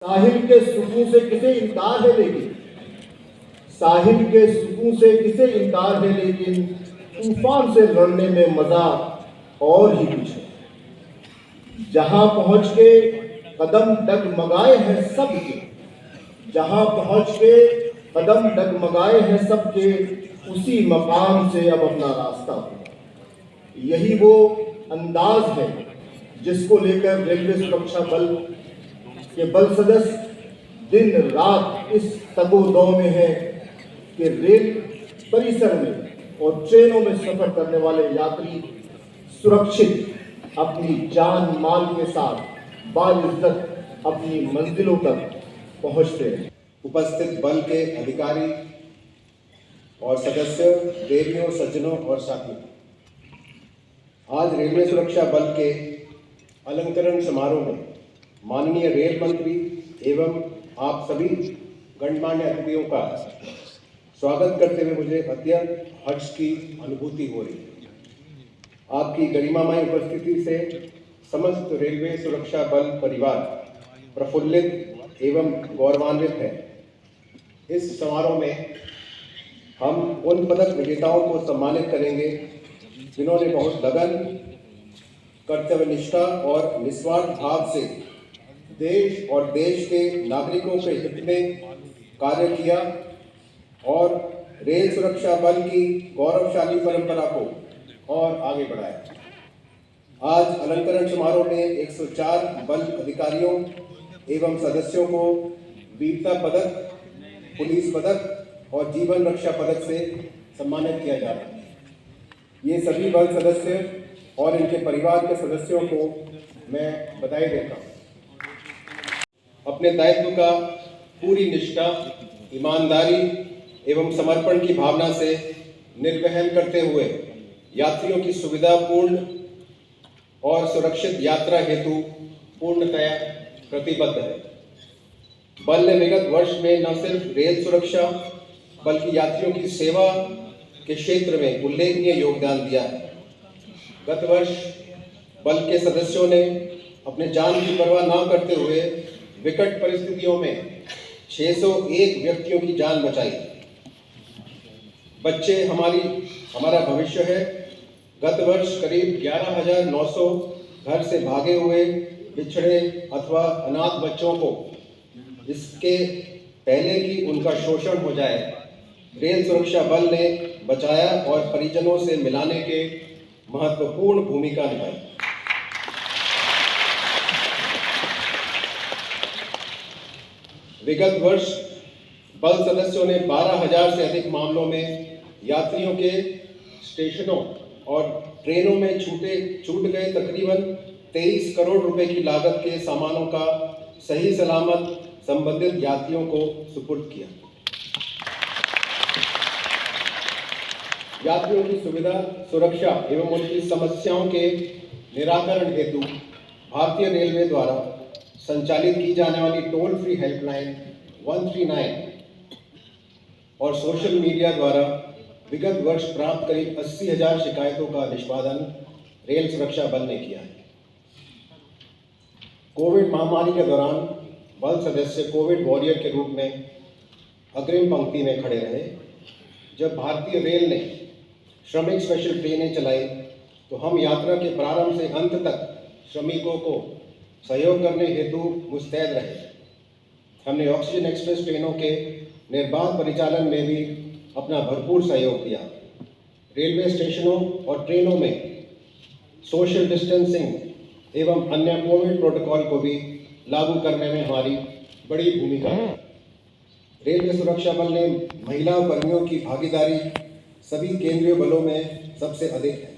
साहिल के सुकून से किसे इनकार है, लेकिन साहिल के सुकून से किसे इनकार है, लेकिन तूफान से लड़ने में मजा और ही कुछ है। जहां पहुंच के कदम डगमगाए हैं सबके, जहां पहुंच के कदम डगमगाए हैं सबके, उसी मकाम से अब अपना रास्ता हो। यही वो अंदाज है जिसको लेकर रेलवे सुरक्षा बल के बल सदस्य दिन रात इस तगोदो में है कि रेल परिसर में और ट्रेनों में सफर करने वाले यात्री सुरक्षित अपनी जान माल के साथ बाइज्जत अपनी मंजिलों तक पहुंचते हैं। उपस्थित बल के अधिकारी और सदस्य, देवियों, सज्जनों और साथियों, आज रेलवे सुरक्षा बल के अलंकरण समारोह में माननीय रेल मंत्री एवं आप सभी गणमान्य अतिथियों का स्वागत करते हुए मुझे अत्यंत हर्ष की अनुभूति हो रही है। आपकी गरिमामय उपस्थिति से समस्त रेलवे सुरक्षा बल परिवार प्रफुल्लित एवं गौरवान्वित है। इस समारोह में हम उन पदक विजेताओं को सम्मानित करेंगे जिन्होंने बहुत लगन, कर्तव्यनिष्ठा और निस्वार्थ भाव से देश और देश के नागरिकों के हित में कार्य किया और रेल सुरक्षा बल की गौरवशाली परंपरा को और आगे बढ़ाया। आज अलंकरण समारोह में 104 बल अधिकारियों एवं सदस्यों को वीरता पदक, पुलिस पदक और जीवन रक्षा पदक से सम्मानित किया जा रहा है। ये सभी बल सदस्य और इनके परिवार के सदस्यों को मैं बधाई देता हूँ। अपने दायित्व का पूरी निष्ठा, ईमानदारी एवं समर्पण की भावना से निर्वहन करते हुए यात्रियों की सुविधापूर्ण और सुरक्षित यात्रा हेतु पूर्णतया प्रतिबद्ध है। बल ने विगत वर्ष में न सिर्फ रेल सुरक्षा बल्कि यात्रियों की सेवा के क्षेत्र में उल्लेखनीय योगदान दिया है। गत वर्ष बल के सदस्यों ने अपने जान की परवाह न करते हुए विकट परिस्थितियों में 601 व्यक्तियों की जान बचाई। बच्चे हमारा भविष्य है। गत वर्ष करीब 11,900 घर से भागे हुए बिछड़े अथवा अनाथ बच्चों को इसके पहले कि उनका शोषण हो जाए, रेल सुरक्षा बल ने बचाया और परिजनों से मिलाने के महत्वपूर्ण भूमिका निभाई। विगत वर्ष बल सदस्यों ने 12,000 से अधिक मामलों में यात्रियों के स्टेशनों और ट्रेनों में छूट गए तकरीबन 23 करोड़ रुपए की लागत के सामानों का सही सलामत संबंधित यात्रियों को सुपुर्द किया। यात्रियों की सुविधा, सुरक्षा एवं उनकी समस्याओं के निराकरण हेतु भारतीय रेलवे द्वारा संचालित की जाने वाली टोल फ्री हेल्पलाइन 139 और सोशल मीडिया द्वारा विगत वर्ष प्राप्त करीब 80,000 शिकायतों का निष्पादन रेल सुरक्षा बल ने किया है। कोविड महामारी के दौरान बल सदस्य कोविड वॉरियर के रूप में अग्रिम पंक्ति में खड़े रहे। जब भारतीय रेल ने श्रमिक स्पेशल ट्रेनें चलाई तो हम यात्रा के प्रारंभ से अंत तक श्रमिकों को सहयोग करने हेतु मुस्तैद रहे। हमने ऑक्सीजन एक्सप्रेस ट्रेनों के निर्बाध परिचालन में भी अपना भरपूर सहयोग दिया। रेलवे स्टेशनों और ट्रेनों में सोशल डिस्टेंसिंग एवं अन्य कोविड प्रोटोकॉल को भी लागू करने में हमारी बड़ी भूमिका है। रेलवे सुरक्षा बल ने महिला कर्मियों की भागीदारी सभी केंद्रीय बलों में सबसे अधिक है।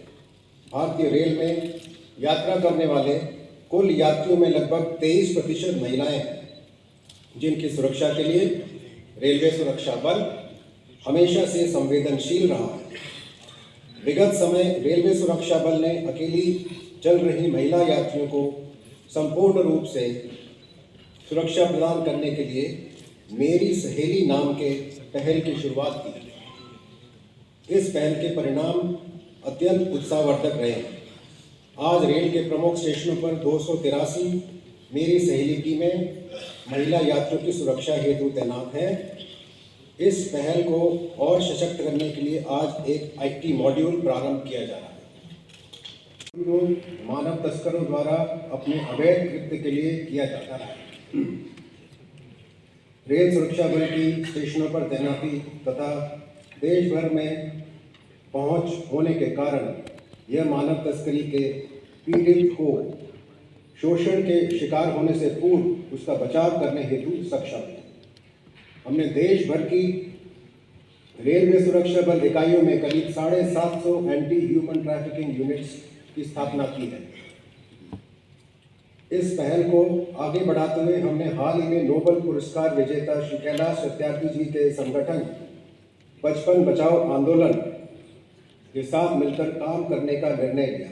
भारतीय रेल में यात्रा करने वाले कुल यात्रियों में लगभग 23% महिलाएं हैं, जिनकी सुरक्षा के लिए रेलवे सुरक्षा बल हमेशा से संवेदनशील रहा है। विगत समय रेलवे सुरक्षा बल ने अकेली चल रही महिला यात्रियों को संपूर्ण रूप से सुरक्षा प्रदान करने के लिए मेरी सहेली नाम के पहल की शुरुआत की। इस पहल के परिणाम अत्यंत उत्साहवर्धक रहे हैं। आज रेल के प्रमुख स्टेशनों पर 283 मेरी सहेली टीमें महिला यात्रियों की सुरक्षा हेतु तैनात हैं। इस पहल को और सशक्त करने के लिए आज एक IT मॉड्यूल प्रारंभ किया जा रहा है। मानव तस्करों द्वारा अपने अवैध कृत्य के लिए किया जाता है। रेल सुरक्षा बल की स्टेशनों पर तैनाती तथा देश भर में पहुंच होने के कारण यह मानव तस्करी के पीड़ित को शोषण के शिकार होने से पूर्व उसका बचाव करने हेतु सक्षम है। हमने देश भर की रेलवे सुरक्षा बल इकाइयों में करीब 750 एंटी ह्यूमन ट्रैफिकिंग यूनिट्स की स्थापना की है। इस पहल को आगे बढ़ाते हुए हमने हाल ही में नोबेल पुरस्कार विजेता श्री कैलाश सत्यार्थी जी के संगठन बचपन बचाओ आंदोलन के साथ मिलकर काम करने का निर्णय लिया।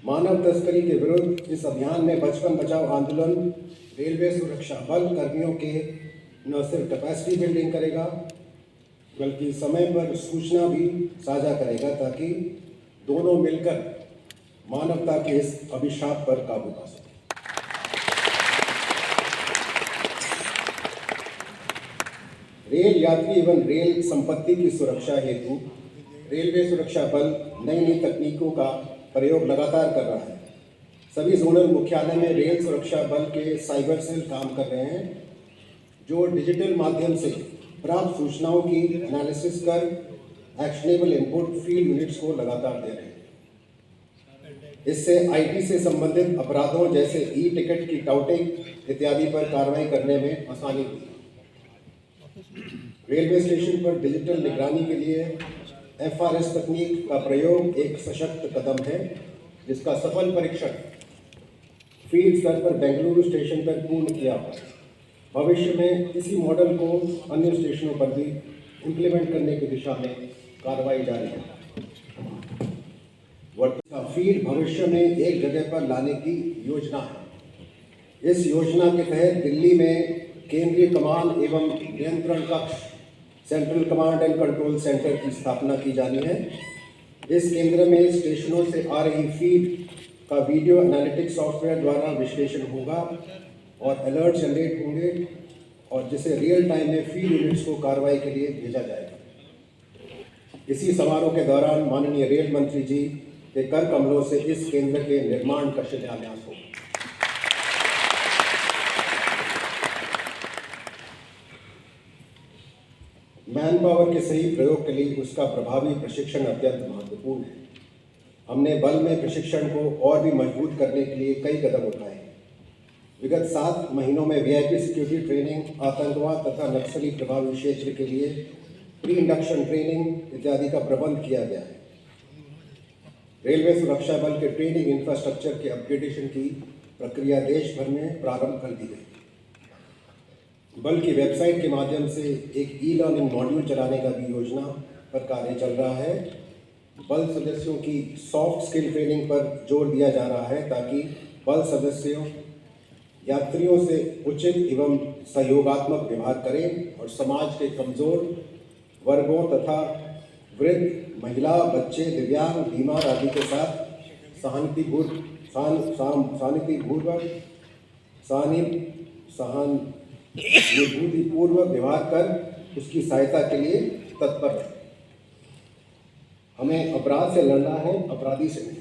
मानव तस्करी के विरुद्ध इस अभियान में बचपन बचाओ आंदोलन रेलवे सुरक्षा बल कर्मियों के न सिर्फ कैपेसिटी बिल्डिंग करेगा बल्कि समय पर सूचना भी साझा करेगा ताकि दोनों मिलकर मानवता के इस अभिशाप पर काबू पा सकें। रेल यात्री एवं रेल संपत्ति की सुरक्षा हेतु रेलवे सुरक्षा बल नई नई तकनीकों का प्रयोग लगातार कर रहा है। सभी जोनल मुख्यालय में रेल सुरक्षा बल के साइबर सेल काम कर रहे हैं, जो डिजिटल माध्यम से प्राप्त सूचनाओं की एनालिसिस कर एक्शनेबल इनपुट फील्ड यूनिट्स को लगातार दे रहे हैं। इससे IT से संबंधित अपराधों जैसे टिकट की टाउटिंग इत्यादि पर कार्रवाई करने में आसानी हुई। रेलवे स्टेशन पर डिजिटल निगरानी के लिए FRS तकनीक का प्रयोग एक सशक्त कदम है, जिसका सफल परीक्षण फील्ड स्तर पर बेंगलुरु स्टेशन पर पूर्ण किया हुआ है। भविष्य में इसी मॉडल को अन्य स्टेशनों पर भी इम्प्लीमेंट करने की दिशा में कार्रवाई जारी है। फील्ड भविष्य में एक जगह पर लाने की योजना है। इस योजना के तहत दिल्ली में केंद्रीय कमान एवं नियंत्रण कक्ष central command and control centre की स्थापना की जानी है। इस केंद्र में स्टेशनों से आ रही फीड का वीडियो एनालिटिक्स सॉफ्टवेयर द्वारा विश्लेषण होगा और अलर्ट जनरेट होंगे और जिसे रियल टाइम में फील्ड यूनिट्स को कार्रवाई के लिए भेजा जाएगा। इसी समारोह के दौरान माननीय रेल मंत्री जी के कर कमलों से इस केंद्र के निर्माण का शिलान्यास होगा। मैन पावर के सही प्रयोग के लिए उसका प्रभावी प्रशिक्षण अत्यंत महत्वपूर्ण है। हमने बल में प्रशिक्षण को और भी मजबूत करने के लिए कई कदम उठाए हैं। विगत 7 महीनों में VIP सिक्योरिटी ट्रेनिंग, आतंकवाद तथा नक्सली प्रभावित क्षेत्र के लिए प्री इंडक्शन ट्रेनिंग इत्यादि का प्रबंध किया गया है। रेलवे सुरक्षा बल के ट्रेनिंग इंफ्रास्ट्रक्चर के अपग्रेडेशन की प्रक्रिया देश भर में प्रारंभ कर दी गई। बल की वेबसाइट के माध्यम से एक ई-लर्निंग मॉड्यूल चलाने का भी योजना पर कार्य चल रहा है। बल सदस्यों की सॉफ्ट स्किल ट्रेनिंग पर जोर दिया जा रहा है ताकि बल सदस्यों यात्रियों से उचित एवं सहयोगात्मक व्यवहार करें और समाज के कमजोर वर्गों तथा वृद्ध, महिला, बच्चे, दिव्यांग, बीमार आदि के साथ सहानुभूतिपूर्वक व्यवहार कर उसकी सहायता के लिए तत्पर है। हमें अपराध से लड़ना है, अपराधी से नहीं।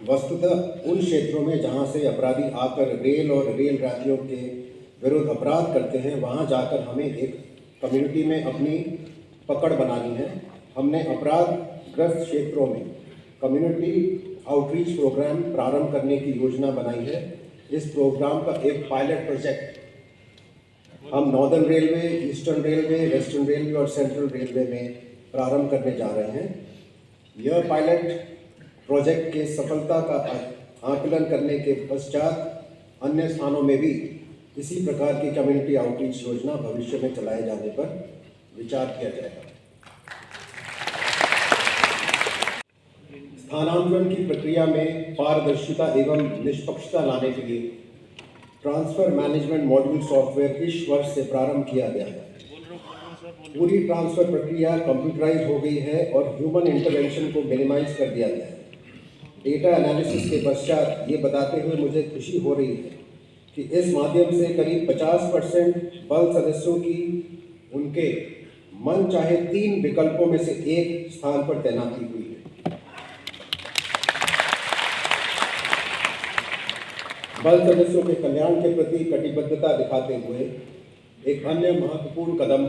वस्तुतः उन क्षेत्रों में जहां से अपराधी आकर रेल और रेल यात्रियों के विरुद्ध अपराध करते हैं, वहां जाकर हमें एक कम्युनिटी में अपनी पकड़ बनानी है। हमने अपराधग्रस्त क्षेत्रों में कम्युनिटी आउटरीच प्रोग्राम प्रारंभ करने की योजना बनाई है। इस प्रोग्राम का एक पायलट प्रोजेक्ट हम northern railway, eastern railway, western railway और सेंट्रल रेलवे में प्रारंभ करने जा रहे हैं। यह पायलट प्रोजेक्ट के सफलता का आकलन करने के पश्चात अन्य स्थानों में भी इसी प्रकार की कम्युनिटी आउटरीच योजना भविष्य में चलाए जाने पर विचार किया जाएगा। स्थानांतरण की प्रक्रिया में पारदर्शिता एवं निष्पक्षता लाने के लिए ट्रांसफर मैनेजमेंट मॉड्यूल सॉफ्टवेयर इस वर्ष से प्रारंभ किया गया है। पूरी ट्रांसफर प्रक्रिया कंप्यूटराइज हो गई है और ह्यूमन इंटरवेंशन को मिनिमाइज कर दिया गया है। डेटा एनालिसिस के पश्चात ये बताते हुए मुझे खुशी हो रही है कि इस माध्यम से करीब 50% बल सदस्यों की उनके मन चाहे 3 विकल्पों में से एक स्थान पर तैनाती हुई है। बल सदस्यों के कल्याण के प्रति कटिबद्धता दिखाते हुए एक अन्य महत्वपूर्ण कदम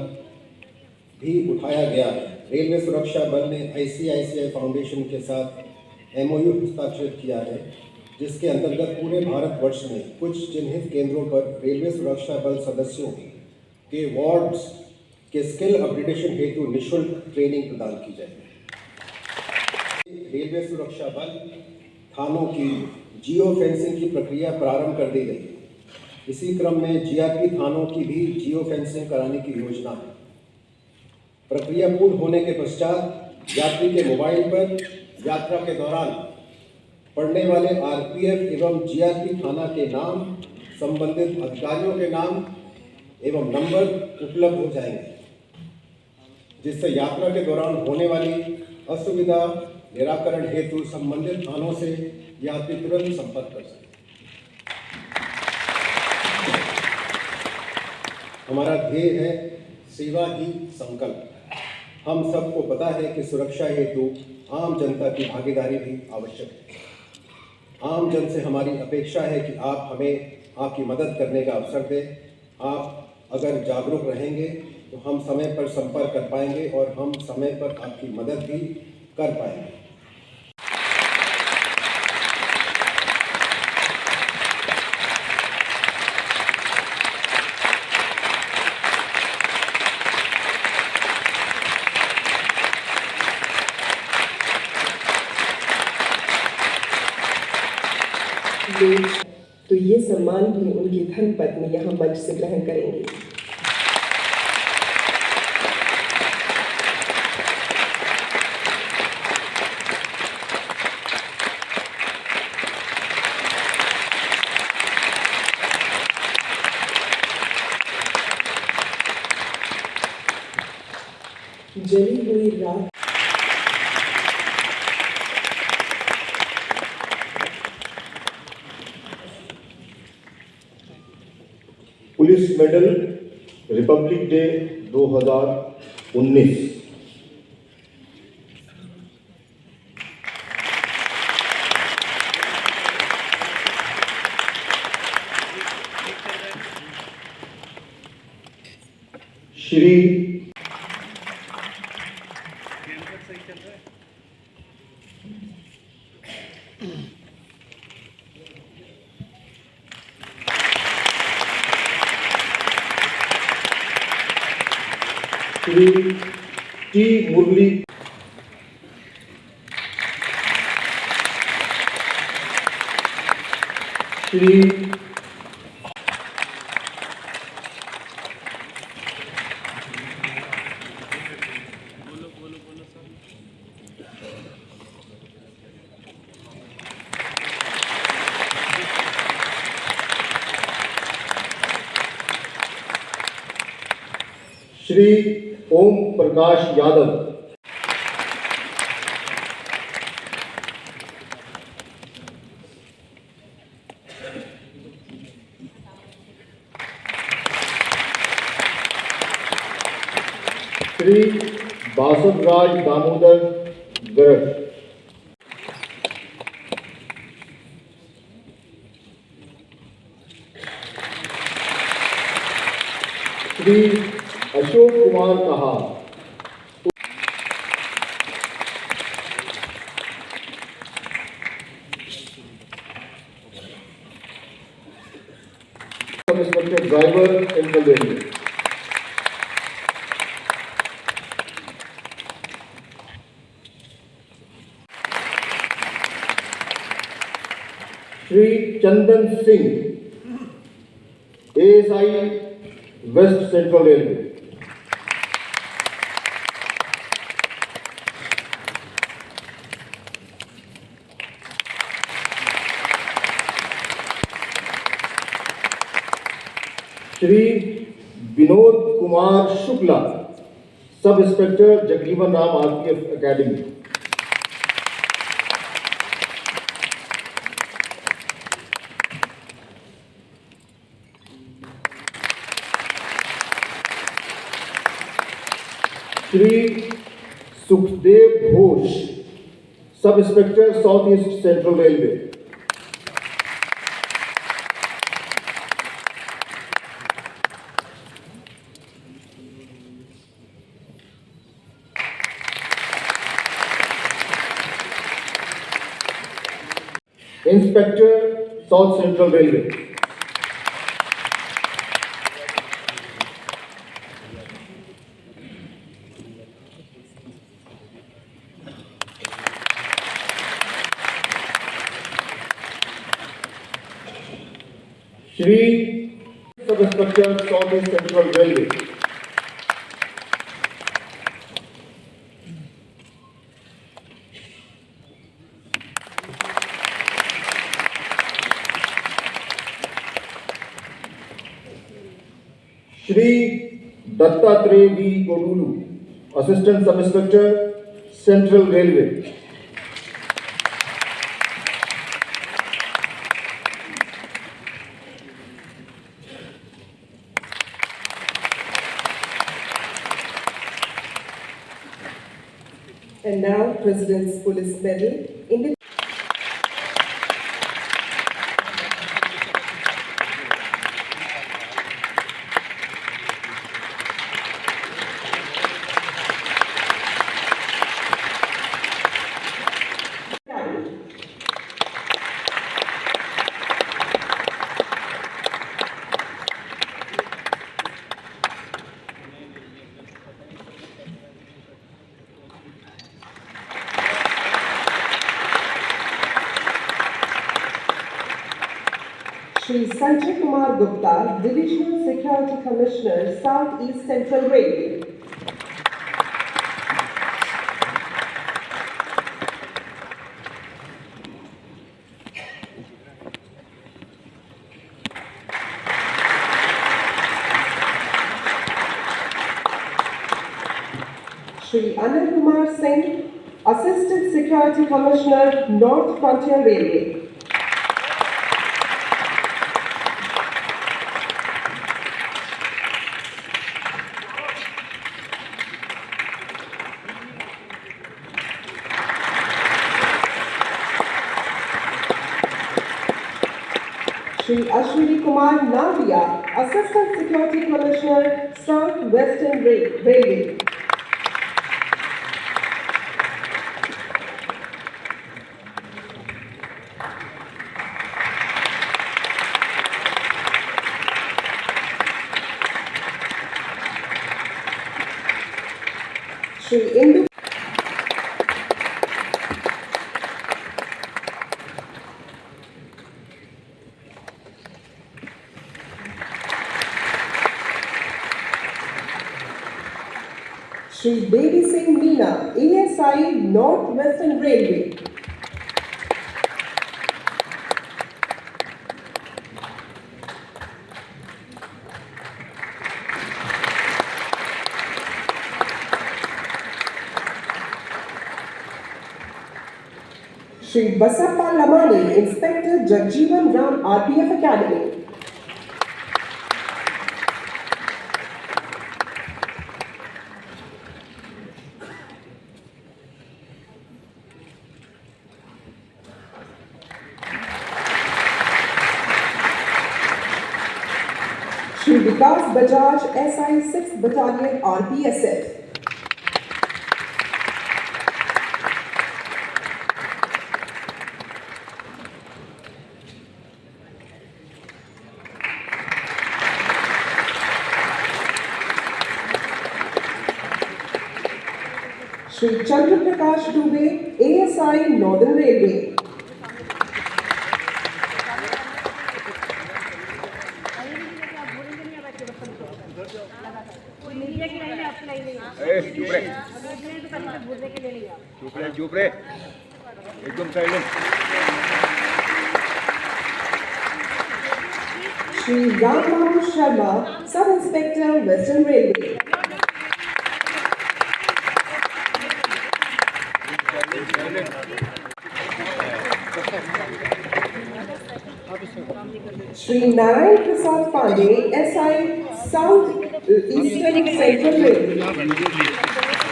भी उठाया गया है। रेलवे सुरक्षा बल ने ICICI फाउंडेशन के साथ MOU हस्ताक्षरित किया है, जिसके अंतर्गत पूरे भारतवर्ष में कुछ चिन्हित केंद्रों पर रेलवे सुरक्षा बल सदस्यों के वार्ड्स के स्किल अपग्रेडेशन हेतु निःशुल्क ट्रेनिंग प्रदान की जाएगी। रेलवे सुरक्षा बल थानों की जियो फेंसिंग की प्रक्रिया प्रारंभ कर दी गई। इसी क्रम में GRP थानों की भी जियो फेंसिंग कराने की योजना है। प्रक्रिया पूर्ण होने के पश्चात यात्री के मोबाइल पर यात्रा के दौरान पड़ने वाले RPF एवं GRP थाना के नाम, संबंधित अधिकारियों के नाम एवं नंबर उपलब्ध हो जाएंगे, जिससे यात्रा के दौरान होने वाली असुविधा निराकरण हेतु संबंधित थानों से यात्री तुरंत संपर्क कर सके। हमारा ध्येय है सेवा ही संकल्प। हम सबको पता है कि सुरक्षा हेतु आम जनता की भागीदारी भी आवश्यक है। आम जन से हमारी अपेक्षा है कि आप हमें आपकी मदद करने का अवसर दें। आप अगर जागरूक रहेंगे तो हम समय पर संपर्क कर पाएंगे और हम समय पर आपकी मदद भी कर पाएंगे। तो ये सम्मान भी उनकी धर्मपत्नी यहाँ मंच से ग्रहण करेंगी। जली हुई रात police medal republic day 2019। Shri T. Murali, Shri Shri Om Prakash Yadav, Shri Basuraj Damodar Garaj, Shri Ashok Kumar कहा, inspector driver central railway, Shri Chandan Singh, ASI west central railway, Shri Vinod Kumar Shukla, sub inspector Jagjivan Ram RPF academy, Shri Sukhdev Ghosh, sub inspector south east central railway. Inspector south central railway. Shri sub inspector south east central railway. Shri Dattatreya V कोडुलू, assistant sub inspector central railway. And now, President's Police Medal in the Shri Sanjay Kumar Gupta, Divisional Security Commissioner, South East Central Railway. Shri Anil Kumar Singh, Assistant Security Commissioner, North Frontier Railway. Shri Ashwini Kumar Navia, Assistant Security Commissioner, South Western Railway. Shri Indu Shri Devi Singh Meena, ASI, North Western Railway. Shri Basappa Lamani, Inspector Jagjeevan Ram, RPF Academy. Shri Vikas Bajaj, SI 6th Battalion, RPSF. Shri Chandra Prakash Dubey, ASI, Northern Railway. चुप रे एकदम silent. Shri Ram Babu Sharma, Sub Inspector, Western Railway. Shri Narayan Prasad Pandey, SI, South Eastern Central Railway.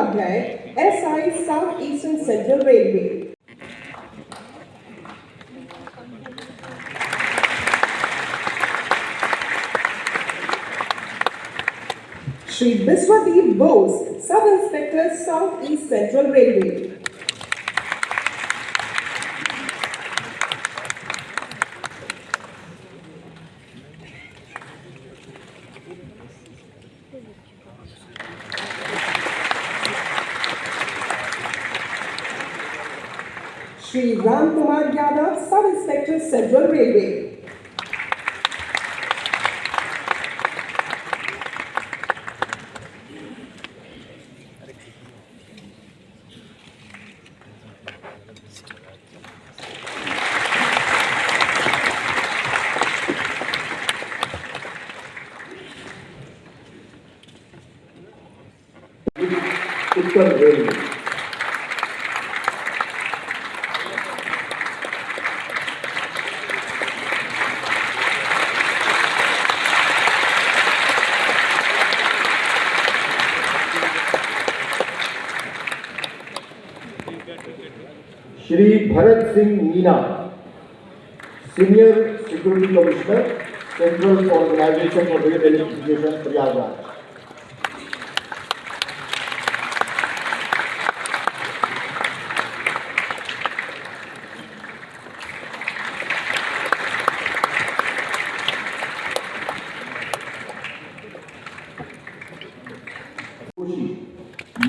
Upadhyay, SI South Eastern Central Railway. Shri Biswadeep Bose, Sub-Inspector South East Central Railway. Shri Ram Kumar Yadav, Sub-Inspector Central Railway. उत्तर railway. Shri Bharat Singh Meena, senior security commissioner, central organization for rail electrification, Prayagraj.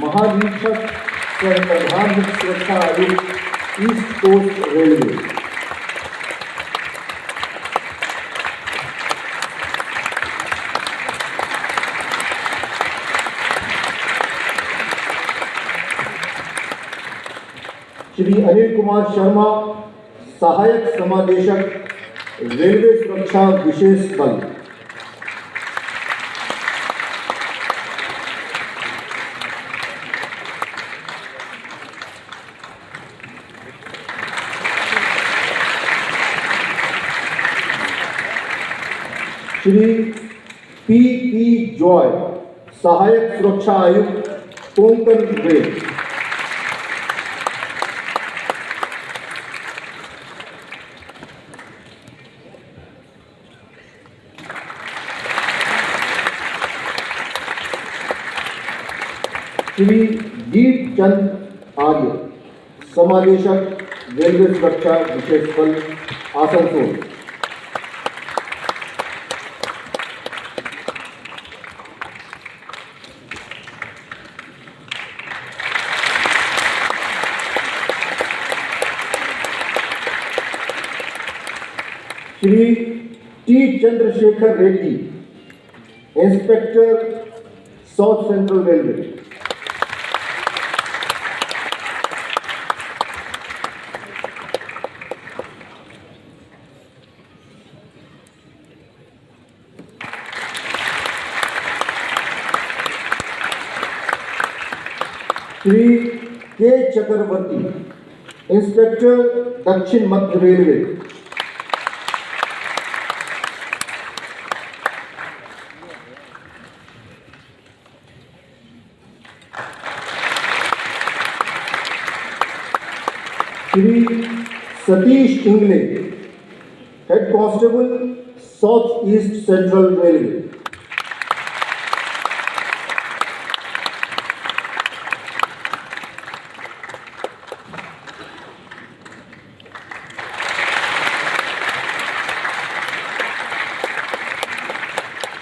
महानिरीक्षक सह प्रधान मुख्य सुरक्षा आयुक्त, east coast railway. Shri Anil Kumar Sharma, सहायक समादेशक, railway सुरक्षा विशेष बल। श्री पी जॉय, सहायक सुरक्षा आयुक्त, कोंकण रेल। श्री दीप चंद आर्य, समादेशक, रेलवे सुरक्षा विशेष बल, Asansol. Shri T Chandrasekhar Reddy, inspector, south central railway. Shri K Chakraborty, inspector, दक्षिण मध्य railway. Shri Satish Ingle, head constable, south east central railway.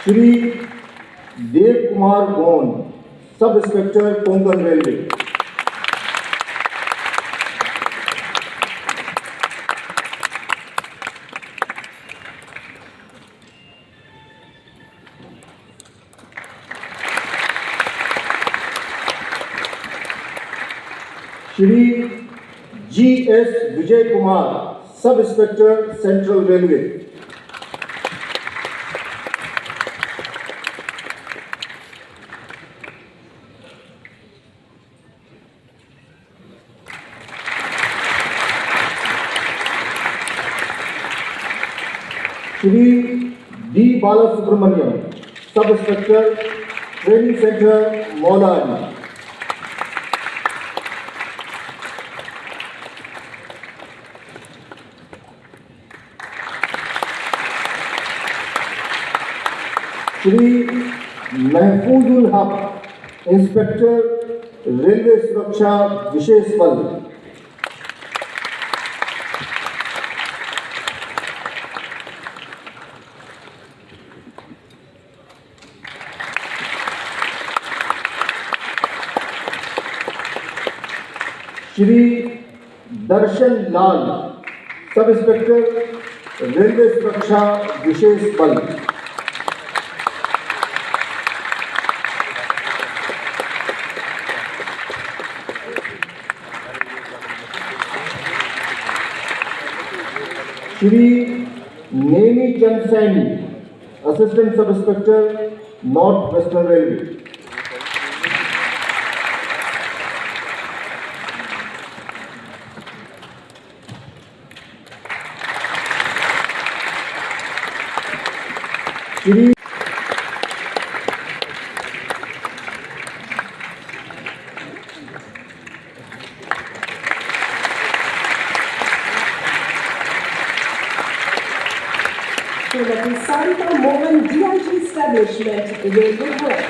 Shri Dev Kumar Gaun, sub inspector, Konkan railway. Shri G S Vijay Kumar, sub inspector, central railway. Shri D Balasubramaniam, sub inspector, training centre, Moulali. Shri Mahfoozul Haq, inspector railway सुरक्षा विशेष बल। श्री दर्शन लाल, sub inspector railway सुरक्षा विशेष बल। Shri Nemi Chand Saini, assistant sub inspector north western railway. Shri Srimati Sarita Mohan, DIG Establishment, Railway Board.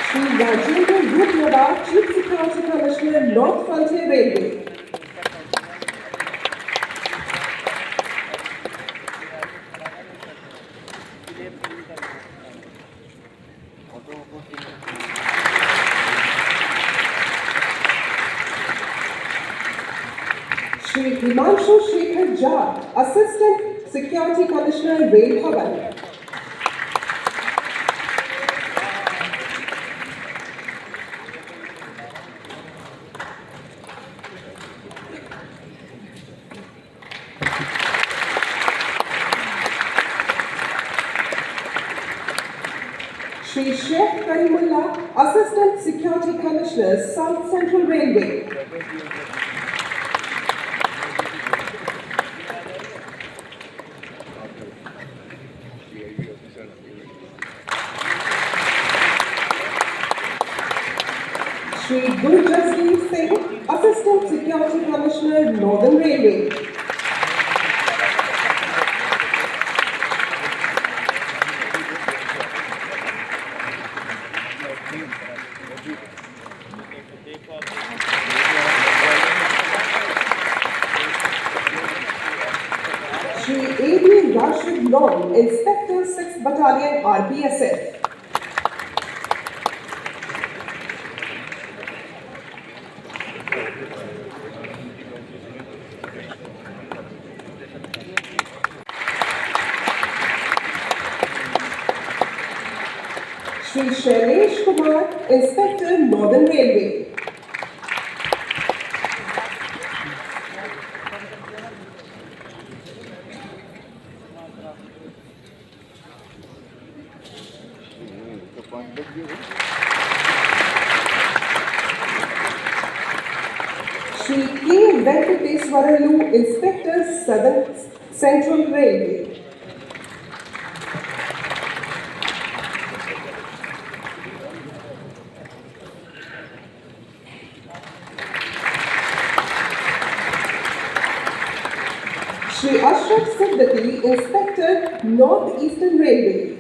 Shri Rajendra Rupnada, Chief Security Commissioner, North Frontier Railway. Shri Himanshu Shekhar Jha, Assistant Security Commissioner, Rail Bhavan. Shri Sheikh Karimullah, Assistant Security Commissioner, South Central Railway. Shri Gurjasdeep Singh, Assistant Security Commissioner, Northern Railway. Shri A.B. Rashid Long, Inspector 6th Battalion, RPSF. Shri Shailesh Kumar, Inspector, Northern Railway. Shri K. Venkateswaralu, Inspector, Southern Central Railway. Shri Ashraf Siddiqui, Inspector, North Eastern Railway.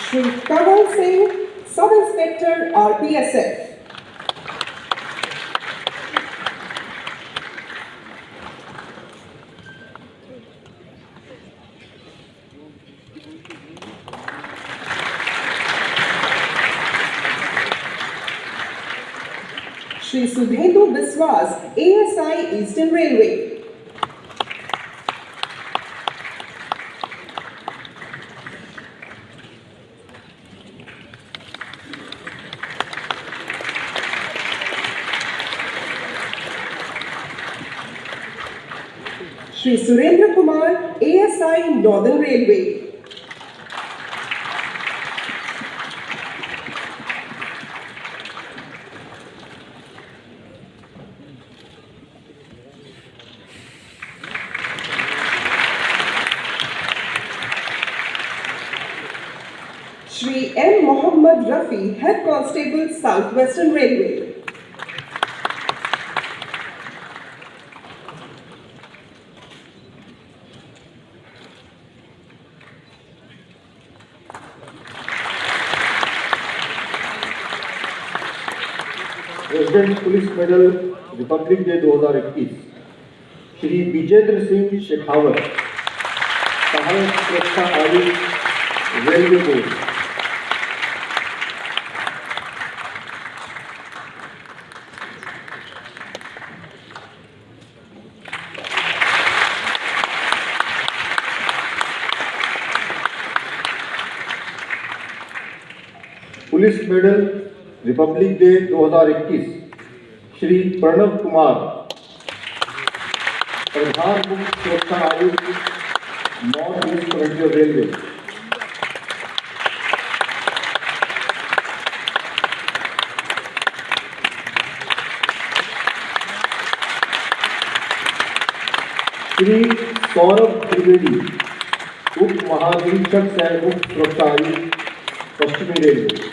Shri Kamal Singh, Sub-Inspector, RPSF. Shri Subhendu Biswas, ASI, Eastern Railway. Shri Surendra Kumar, ASI, Northern Railway. Shri M. Mohammad Rafi, Head Constable, South Western Railway. President police medal republic day 2021 Shri Vijendra Singh Shekhawat, सहायक सुरक्षा आयुक्त, railway board. Police medal republic day 2021 Shri Pranav Kumar, प्रधान मुख्य सुरक्षा आयुक्त, north east frontier railway. Shri Saurabh Trivedi, उप महानिरीक्षक सह मुख्य सुरक्षा आयुक्त, पश्चिमी रेलवे।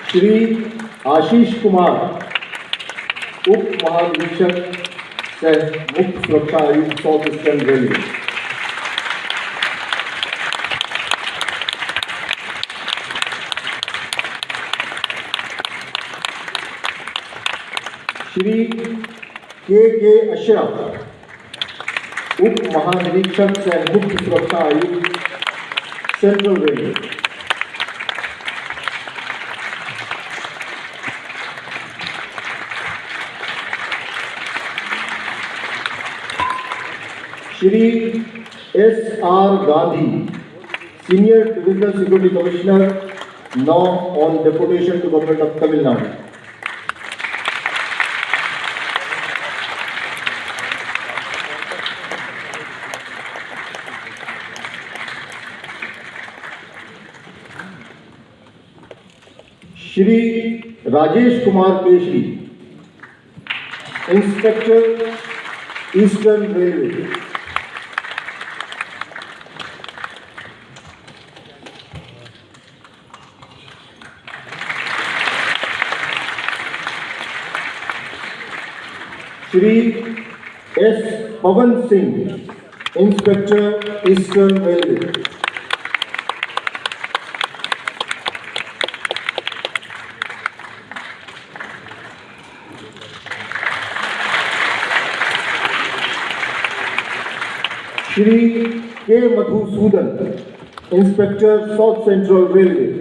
श्री आशीष कुमार, उप महानिरीक्षक सह मुख्य सुरक्षा आयुक्त, साउथ ईस्टर्न रेलवे। श्री के अशरफ, उप महानिरीक्षक सह मुख्य सुरक्षा आयुक्त, central railway. Shri S.R. Gandhi, senior divisional security commissioner, now on deputation to government of Tamil Nadu. Shri Rajesh Kumar Keshari, inspector, eastern railway. Shri S. Pawan Singh, inspector, eastern railway. Shri K Madhusudan, inspector, south central railway.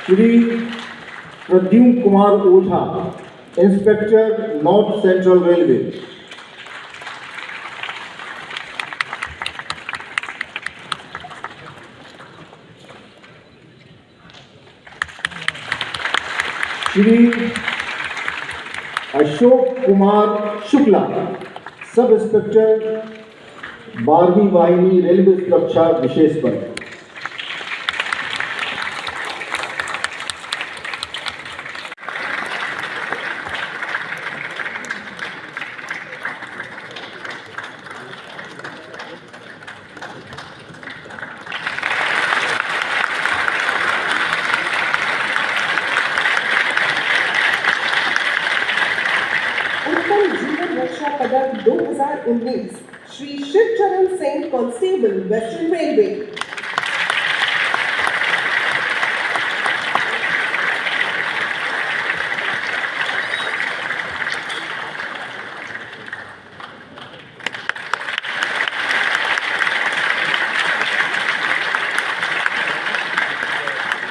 Shri Pradyumna Kumar Ojha, inspector, north central railway. Shri Ashok Kumar Shukla, sub inspector, 12वीं वाहिनी, railway सुरक्षा विशेष बल। उत्तम जीवन रक्षा पदक 2019 Shri Shivcharan Singh, constable, western railway.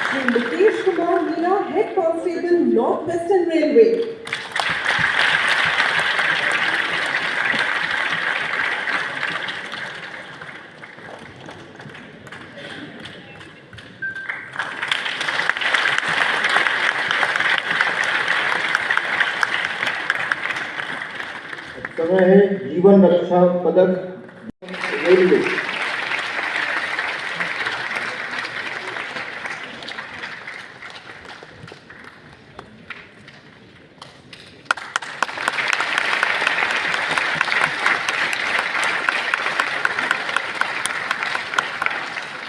Shri Mukesh Kumar Meena, head constable, north western railway. समय है जीवन रक्षा पदक रेलवे।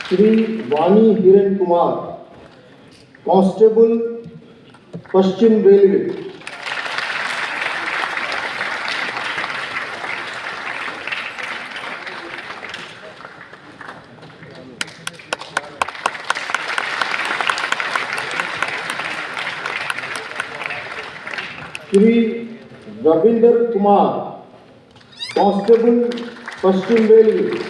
श्री वाणी हिरण कुमार, कांस्टेबल, पश्चिम रेलवे। श्री रविंद्र कुमार, कांस्टेबल, पश्चिम railway.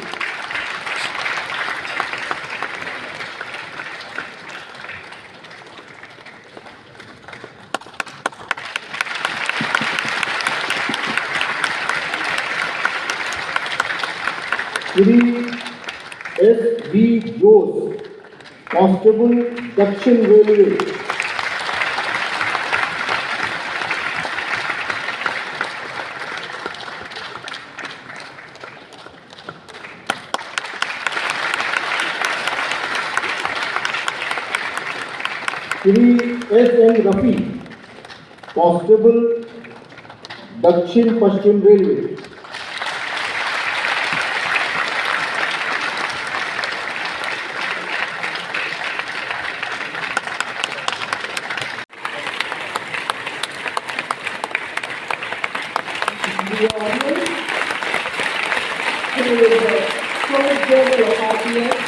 Shri S B Jose, constable, दक्षिण railway. Shri S N Rafi, constable, दक्षिण पश्चिम railway. The audience, who is the first journal of RPF,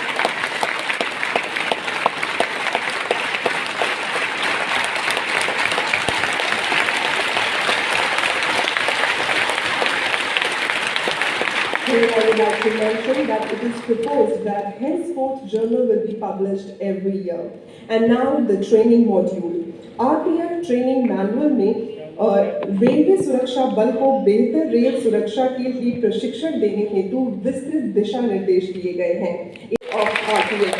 I would like to mention that it is proposed that henceforth journal will be published every year. And now the training module. RPF training manual में railway सुरक्षा बल को बेहतर rail सुरक्षा के लिए प्रशिक्षण देने हेतु विस्तृत दिशा निर्देश दिए गए हैं ऑफ RPF।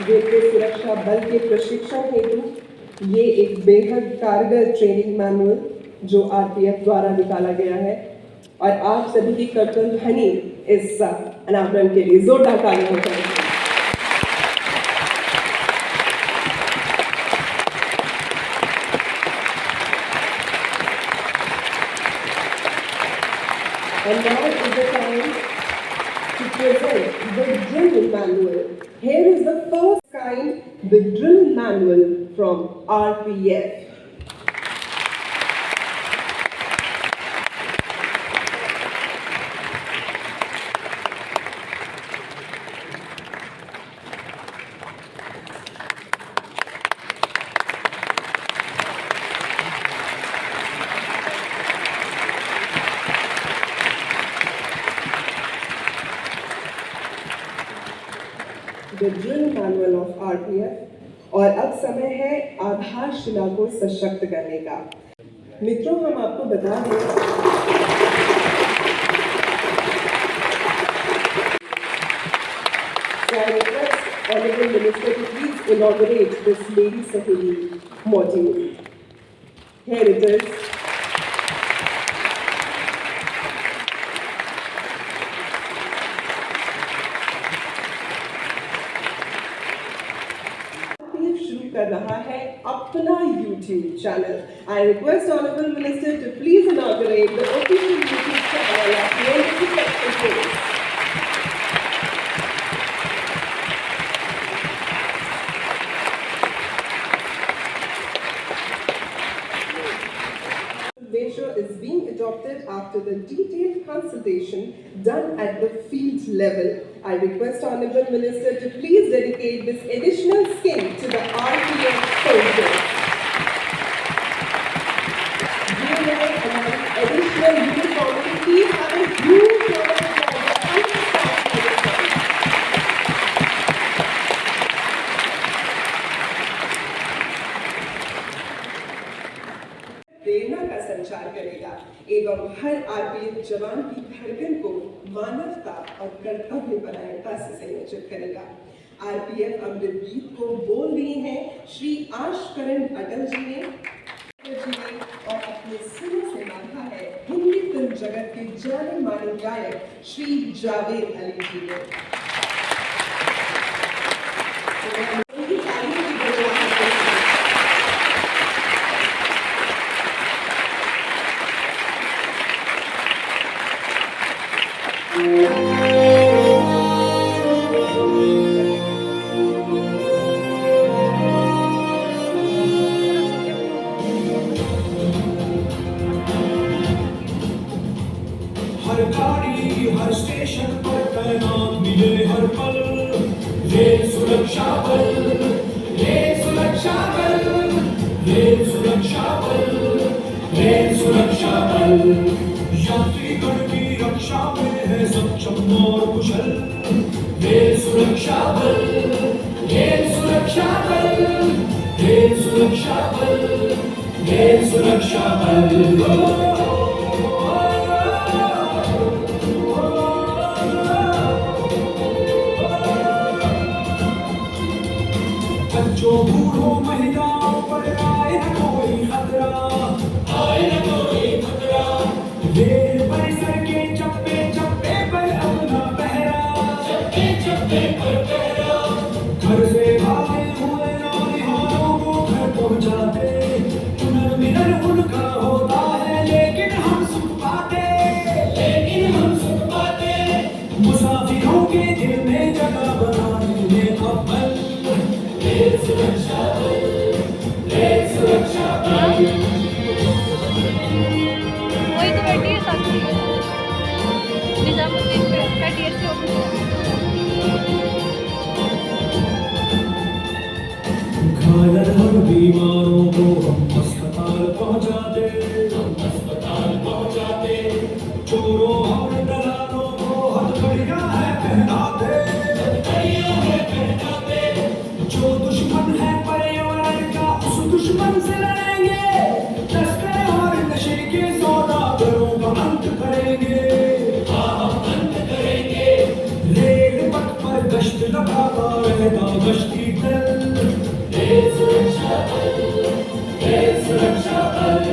रेलवे सुरक्षा बल के प्रशिक्षण हेतु ये एक बेहद कारगर ट्रेनिंग मैनुअल जो RPF द्वारा निकाला गया है और आप सभी की कर्तव्य ध्वनि इस अनावरण के लिए जोरदार तालियां हो जाएगी। And now is the time to present the drill manual. Here is the first kind, the drill manual from RPF. The drill manual of RPF और अब समय है आधारशिला को सशक्त करने का। मित्रों, हम आपको बता दें I request Honorable Minister to please inaugurate this Lady Saheli module. Here it is. कर रहा है अपना YouTube channel. I request Honorable Minister to please inaugurate the official YouTube channel of Railway Secretary. Measure is being adopted after the detailed consultation done at the field level. I request Honorable Minister to please dedicate this additional skin to the RPF soldiers. Additional uniformity, please have a huge round of applause. प्रेरणा का संचार करेगा एवं हर RPF जवान की धड़कन को मानवता और कर्तव्य परायणता से संयोजित करेगा। आरपीएफ अमृत गीत को बोल दिए हैं श्री आशकरण अटल जी ने और अपने सुर से बांधा है हिंदी फिल्म जगत के जाने माने गायक श्री जावेद अली जी ने। हर गाड़ी हर स्टेशन पर तैनात मिले हर पल रेल सुरक्षा बल, रेल सुरक्षा बल, रेल सुरक्षा बल, रेल सुरक्षा बल। यात्रीगण की रक्षा में है सक्षम और कुशल रेल सुरक्षा बल, रेल सुरक्षा बल, रेल सुरक्षा बल, रेल सुरक्षा बल। बच्चों बूढ़ों महिलाओं पर आए न कोई खतरा, आए न कोई खतरा। रेल परिसर के चप्पे चप्पे पर अपना पहरा, चप्पे चप्पे पर पहरा। घर से भागे हुए नौनिहालों को घर पहुंचाते पुनर्मिलन उनका होता है लेकिन हम सुख पाते, लेकिन हम सुख पाते। मुसाफिरों के दिल में जगह बनाने में अव्वल रेल सुरक्षा बल, रेल सुरक्षा बल। वही तो बैठी है साथ में निजामुद्दीन पे का डीएसपी ऑफिस। घायल हम बीमारों को हम अस्पताल पहुंचाते, हम अस्पताल पहुंचाते। चोरों और दलालों को हथकड़ियां है पहनाते, हथकड़ियां है पहनाते। जो दुश्मन है पर्यावरण का उस दुश्मन से लड़ेंगे, तस्कर और नशे के सौदागरों का अंत करेंगे, हाँ अंत करेंगे। रेल पथ पर गश्त लगाता रहता गश्ती दल रेल सुरक्षा बल, रेल सुरक्षा बल।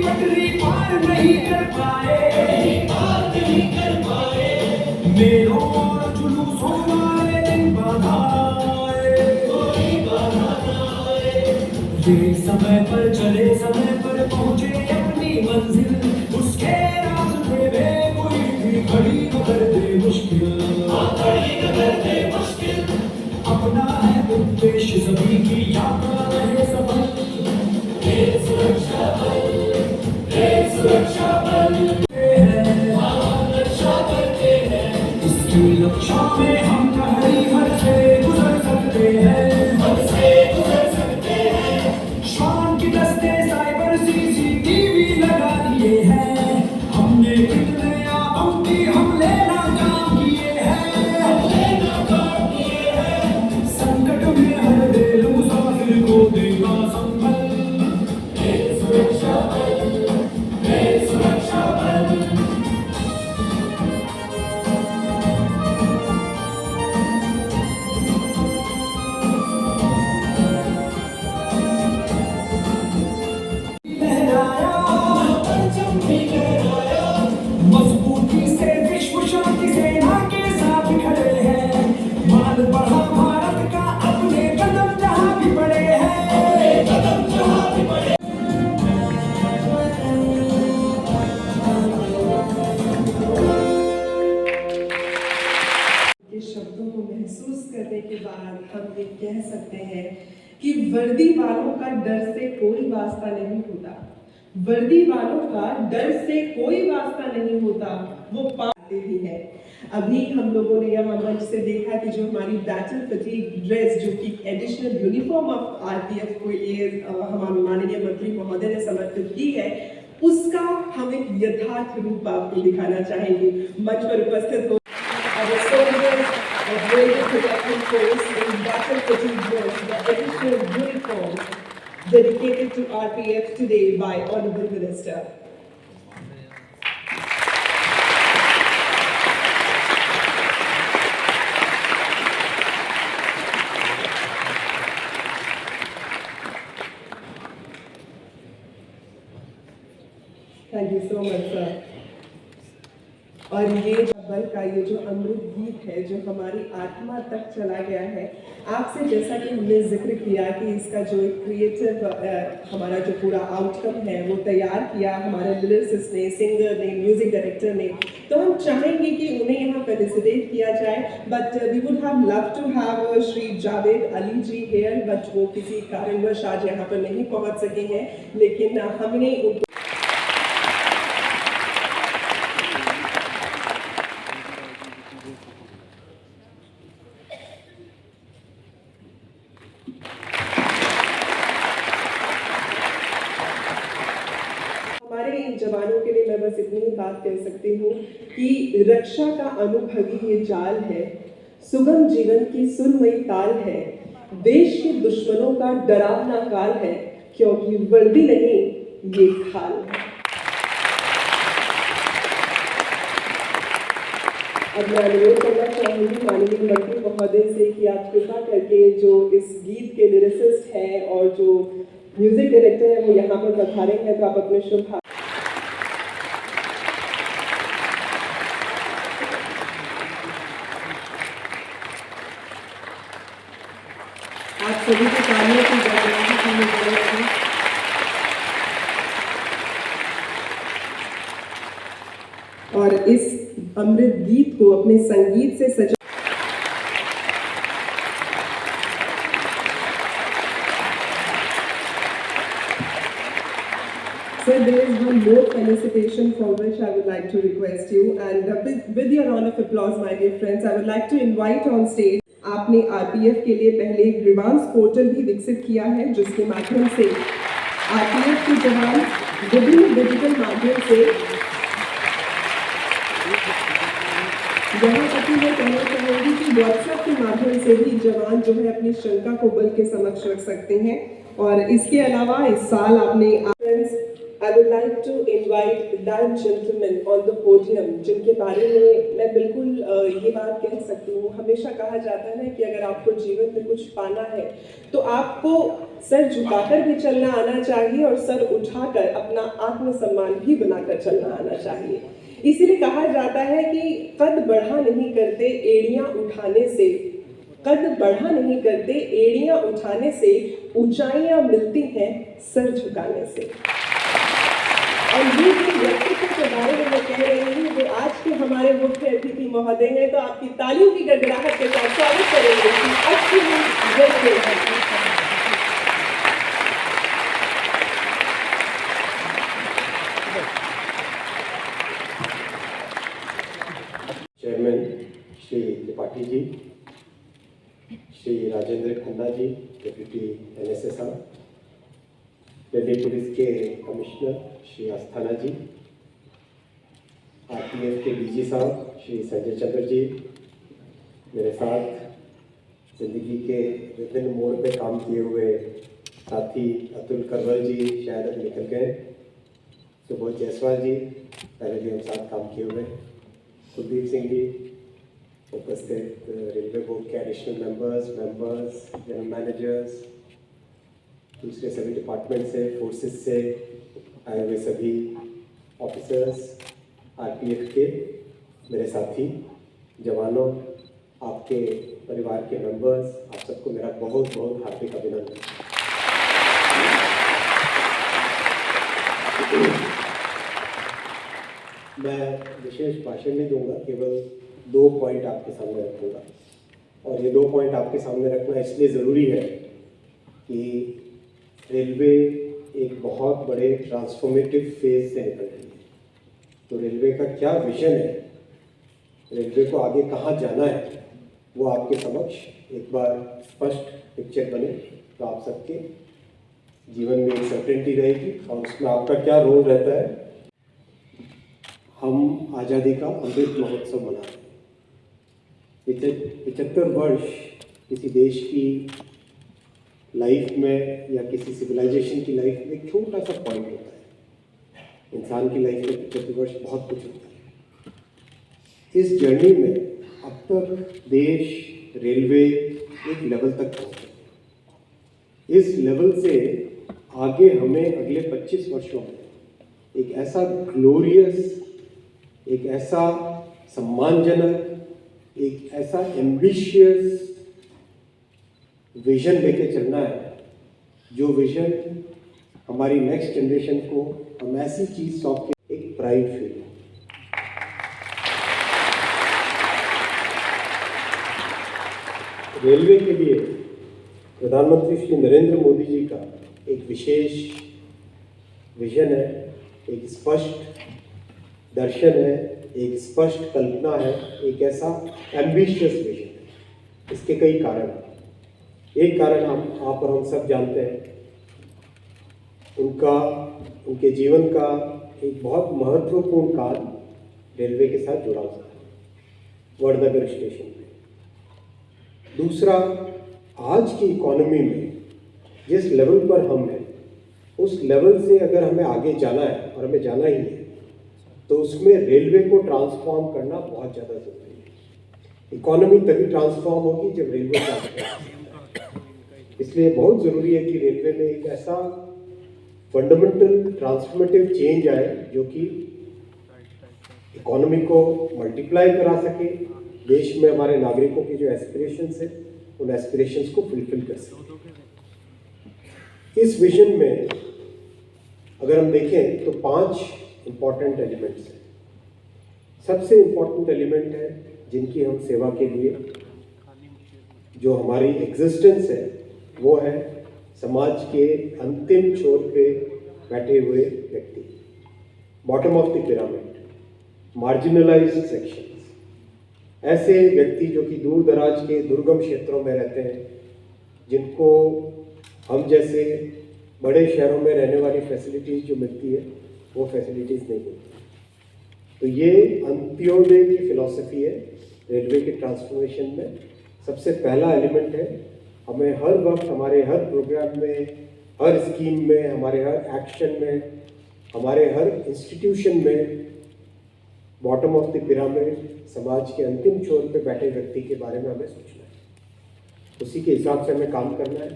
पटरी पार नहीं कर पाए, पार नहीं कर पाए। मेलों और जुलूसों वाले दिन बाधा आए, कोई बाधा न आए। रेल समय पर चले समय पर पहुंचे अपनी मंजिल, उसके रास्ते में कोई भी खड़ी न कर दे मुश्किल, खड़ी न कर दे मुश्किल। अपना है उद्देश्य सभी की यात्रा रहे सफल रेल सुरक्षा बल, रेल सुरक्षा बल। हम रक्षा करते हैं इसकी रक्षा में हम प्रहरी हद से गुजर सकते हैं, हद से गुजर सकते हैं। श्वान की दस्ते साइबर सीसीटीवी लगा दिए हैं, हमने कितने आतंकी हमले नाकाम किए हैं, हमले नाकाम किए हैं। संकट में हर रेल मुसाफिर को देगा संभल रेल सुरक्षा बल, रेल सुरक्षा बल। मजबूती से विश्व शांति सेना के साथ खड़े हैं, मान बढ़ा भारत का अपने कदम जहां भी बढ़े हैं, कदम जहां भी बढ़े। के शब्दों को महसूस करने के बाद हम ये कह सकते हैं कि वर्दी वालों का डर से कोई वास्ता नहीं होता, वर्दी वालों का डर से कोई वास्ता नहीं होता, वो पाते भी है। अभी हम लोगों ने यहाँ मंच से देखा कि जो हमारी बैटल फटीग ड्रेस जो कि एडिशनल यूनिफॉर्म ऑफ आरपीएफ को ये हमारे माननीय मंत्री महोदय ने समर्पित की है, उसका हम एक यथार्थ रूप आपको दिखाना चाहेंगे। मंच पर उपस्थित हो our soldiers of Railway Protection Force in battle fatigue drills, the additional uniforms dedicated to RPF today by Honorable Minister. Thank you so much, sir. और ये बल का ये जो अमृत गीत है जो हमारी आत्मा तक चला गया है, आपसे जैसा कि हमने जिक्र किया कि इसका जो एक क्रिएटिव हमारा जो पूरा आउटकम है वो तैयार किया हमारे लिरिसिस्ट ने, सिंगर ने, म्यूजिक डायरेक्टर ने, तो हम चाहेंगे कि उन्हें यहाँ फेलिसिटेट किया जाए। But we would have love to have Shri Javed Ali ji here, but वो किसी कारणवश आज यहाँ पर नहीं पहुँच सके हैं, लेकिन हमने उनको हमारे इन जवानों के लिए मैं बस इतनी ही बात कह सकती हूँ कि रक्षा का अनुभवी ये जाल है, सुगम जीवन की सुरमई ताल है, देश के दुश्मनों का डरावना काल है, क्योंकि वर्दी नहीं ये खाल है। अब मैं अनुरोध करना चाहूँगी माननीय मंत्री महोदय से कि आप कृपा करके जो इस गीत के लिरिसिस्ट हैं और जो म्यूजिक डायरेक्टर है वो यहाँ पर पधारे हैं, तो आप अपने शुभ आप सभी को तालियों की गड़गड़ाहट होने पड़ेगी। और इस अमृत गीत को अपने संगीत से सजा Sir, there is one more felicitation for which I would like to request you, and with your round of applause, my dear friends, I would like to invite on stage. आपने आरपीएफ के लिए पहले एक grievance portal भी विकसित किया है, जिसके माध्यम से आरपीएफ के जवान विभिन्न डिजिटल माध्यम से यहाँ तक मैं कहना चाहूँगी कि व्हाट्सएप के माध्यम से भी जवान जो है अपनी शंका को बल के समक्ष रख सकते हैं। और इसके अलावा इस साल आपने I would like to invite that gentleman on the podium, जिनके बारे में मैं बिल्कुल ये बात कह सकती हूँ। हमेशा कहा जाता है ना कि अगर आपको जीवन में कुछ पाना है तो आपको सर झुकाकर भी चलना आना चाहिए और सर उठाकर अपना आत्मसम्मान भी बनाकर चलना आना चाहिए। इसीलिए कहा जाता है कि कद बढ़ा नहीं करते एड़ियाँ उठाने से, कद बढ़ा नहीं करते एड़ियाँ उठाने से, ऊंचाइयाँ मिलती हैं सर झुकाने से। और ये जो व्यक्तित्व के बारे में मैं कह रही हूँ जो आज के हमारे मुख्य अतिथि महोदय हैं, तो आपकी तालियों की गड़गड़ाहट के साथ स्वागत करेंगे कि अच्छी chairman Shri Tripathi ji, Shri Rajendra Khanna ji, deputy NSS, Delhi police के कमिश्नर श्री अस्थाना जी, आरपीएफ के डीजी साहब श्री संजय चंद्र जी, मेरे साथ जिंदगी के विभिन्न मोड़ पे काम किए हुए साथी अतुल करवल जी, शायद अब निकल गए, सुबोध जायसवाल जी, पहले भी हम साथ काम किए हुए, कुलदीप सिंह जी, उपस्थित रेलवे बोर्ड के एडिशनल मेंबर्स, जनरल मैनेजर्स, दूसरे सभी डिपार्टमेंट से, फोर्सेस से आए हुए सभी ऑफिसर्स, आरपीएफ के मेरे साथी जवानों, आपके परिवार के मेंबर्स, आप सबको मेरा बहुत बहुत हार्दिक अभिनंदन। मैं विशेष भाषण नहीं दूंगा, केवल 2 पॉइंट आपके सामने रखूंगा। और ये 2 पॉइंट आपके सामने रखना इसलिए ज़रूरी है कि रेलवे एक बहुत बड़े ट्रांसफॉर्मेटिव फेज से निकल रही है। तो रेलवे का क्या विजन है, रेलवे को आगे कहाँ जाना है, वो आपके समक्ष एक बार स्पष्ट पिक्चर बने तो आप सबके जीवन में एक सर्टेनिटी रहेगी और उसमें आपका क्या रोल रहता है। हम आज़ादी का अमृत महोत्सव मना रहे हैं। 75 वर्ष किसी देश की लाइफ में या किसी सिविलाइजेशन की लाइफ में एक छोटा सा पॉइंट होता है। इंसान की लाइफ में 75 वर्ष बहुत कुछ होता है। इस जर्नी में अब तक देश, रेलवे एक लेवल तक पहुँचे। इस लेवल से आगे हमें अगले 25 वर्षों में एक ऐसा ग्लोरियस, एक ऐसा सम्मानजनक, एक ऐसा एम्बिशियस विजन लेके चलना है, जो विजन हमारी नेक्स्ट जनरेशन को हम ऐसी चीज सौंप के एक प्राइड फील हो। रेलवे के लिए प्रधानमंत्री श्री नरेंद्र मोदी जी का एक विशेष विजन है, एक स्पष्ट दर्शन है, एक स्पष्ट कल्पना है, एक ऐसा एम्बिशियस विजन है। इसके कई कारण हैं। एक कारण आप और हम सब जानते हैं, उनके जीवन का एक बहुत महत्वपूर्ण काल रेलवे के साथ जुड़ा हुआ है, वडनगर स्टेशन पे। दूसरा, आज की इकोनॉमी में जिस लेवल पर हम हैं, उस लेवल से अगर हमें आगे जाना है, और हमें जाना ही है, तो उसमें रेलवे को ट्रांसफॉर्म करना बहुत ज़्यादा जरूरी है। इकोनॉमी तभी ट्रांसफॉर्म होगी जब रेलवे ट्रांसफॉर्म। इसलिए बहुत ज़रूरी है कि रेलवे में एक ऐसा फंडामेंटल ट्रांसफॉर्मेटिव चेंज आए जो कि इकोनॉमी को मल्टीप्लाई करा सके, देश में हमारे नागरिकों की जो एस्पिरेशंस है उन एस्पिरेशंस को फुलफिल कर सके। इस विजन में अगर हम देखें तो 5 इम्पॉर्टेंट एलिमेंट्स हैं। सबसे इम्पॉर्टेंट एलिमेंट है जिनकी हम सेवा के लिए जो हमारी एग्जिस्टेंस है वो है समाज के अंतिम छोर पे बैठे हुए व्यक्ति, bottom of the pyramid, marginalised sections. ऐसे व्यक्ति जो कि दूर दराज के दुर्गम क्षेत्रों में रहते हैं, जिनको हम जैसे बड़े शहरों में रहने वाली फैसिलिटीज़ जो मिलती है वो फैसिलिटीज़ नहीं मिलती। तो ये अंत्योदय की फिलॉसफी है रेलवे के ट्रांसफॉर्मेशन में। सबसे पहला एलिमेंट है, हमें हर वक्त हमारे हर प्रोग्राम में, हर स्कीम में, हमारे हर एक्शन में, हमारे हर इंस्टीट्यूशन में बॉटम ऑफ द पिरामिड, समाज के अंतिम छोर पे बैठे व्यक्ति के बारे में हमें सोचना है। उसी के हिसाब से हमें काम करना है,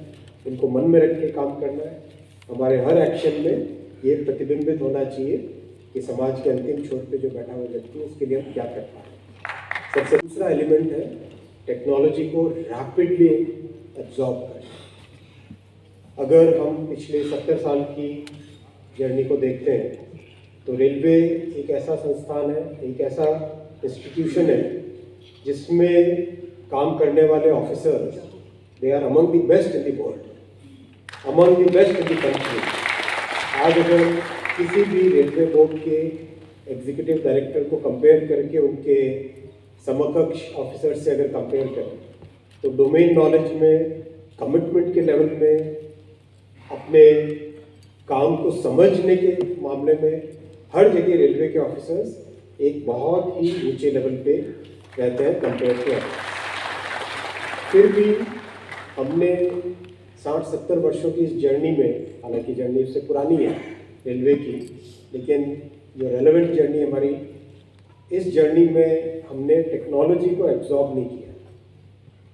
उनको मन में रख के काम करना है। हमारे हर एक्शन में ये प्रतिबिंबित होना चाहिए कि समाज के अंतिम छोर पे जो बैठा हुआ व्यक्ति है उसके लिए हम क्या कर पा रहे हैं। सबसे दूसरा एलिमेंट है टेक्नोलॉजी को रैपिडली एब्जॉर्ब करना। अगर हम पिछले 70 साल की जर्नी को देखते हैं तो रेलवे एक ऐसा संस्थान है, एक ऐसा इंस्टीट्यूशन है जिसमें काम करने वाले officers, they are among the best in the world, among the best in the country. आज अगर किसी भी रेलवे बोर्ड के एग्जीक्यूटिव डायरेक्टर को कंपेयर करके उनके समकक्ष ऑफिसर से अगर कंपेयर करें तो डोमेन नॉलेज में, कमिटमेंट के लेवल में, अपने काम को समझने के मामले में हर जगह रेलवे के ऑफिसर्स एक बहुत ही ऊंचे लेवल पे रहते हैं कंपेयर टू अदर्स। फिर भी हमने 60-70 वर्षों की इस जर्नी में, हालांकि जर्नी उससे पुरानी है रेलवे की, लेकिन जो रेलेवेंट जर्नी हमारी, इस जर्नी में हमने टेक्नोलॉजी को एब्जॉर्ब नहीं किया।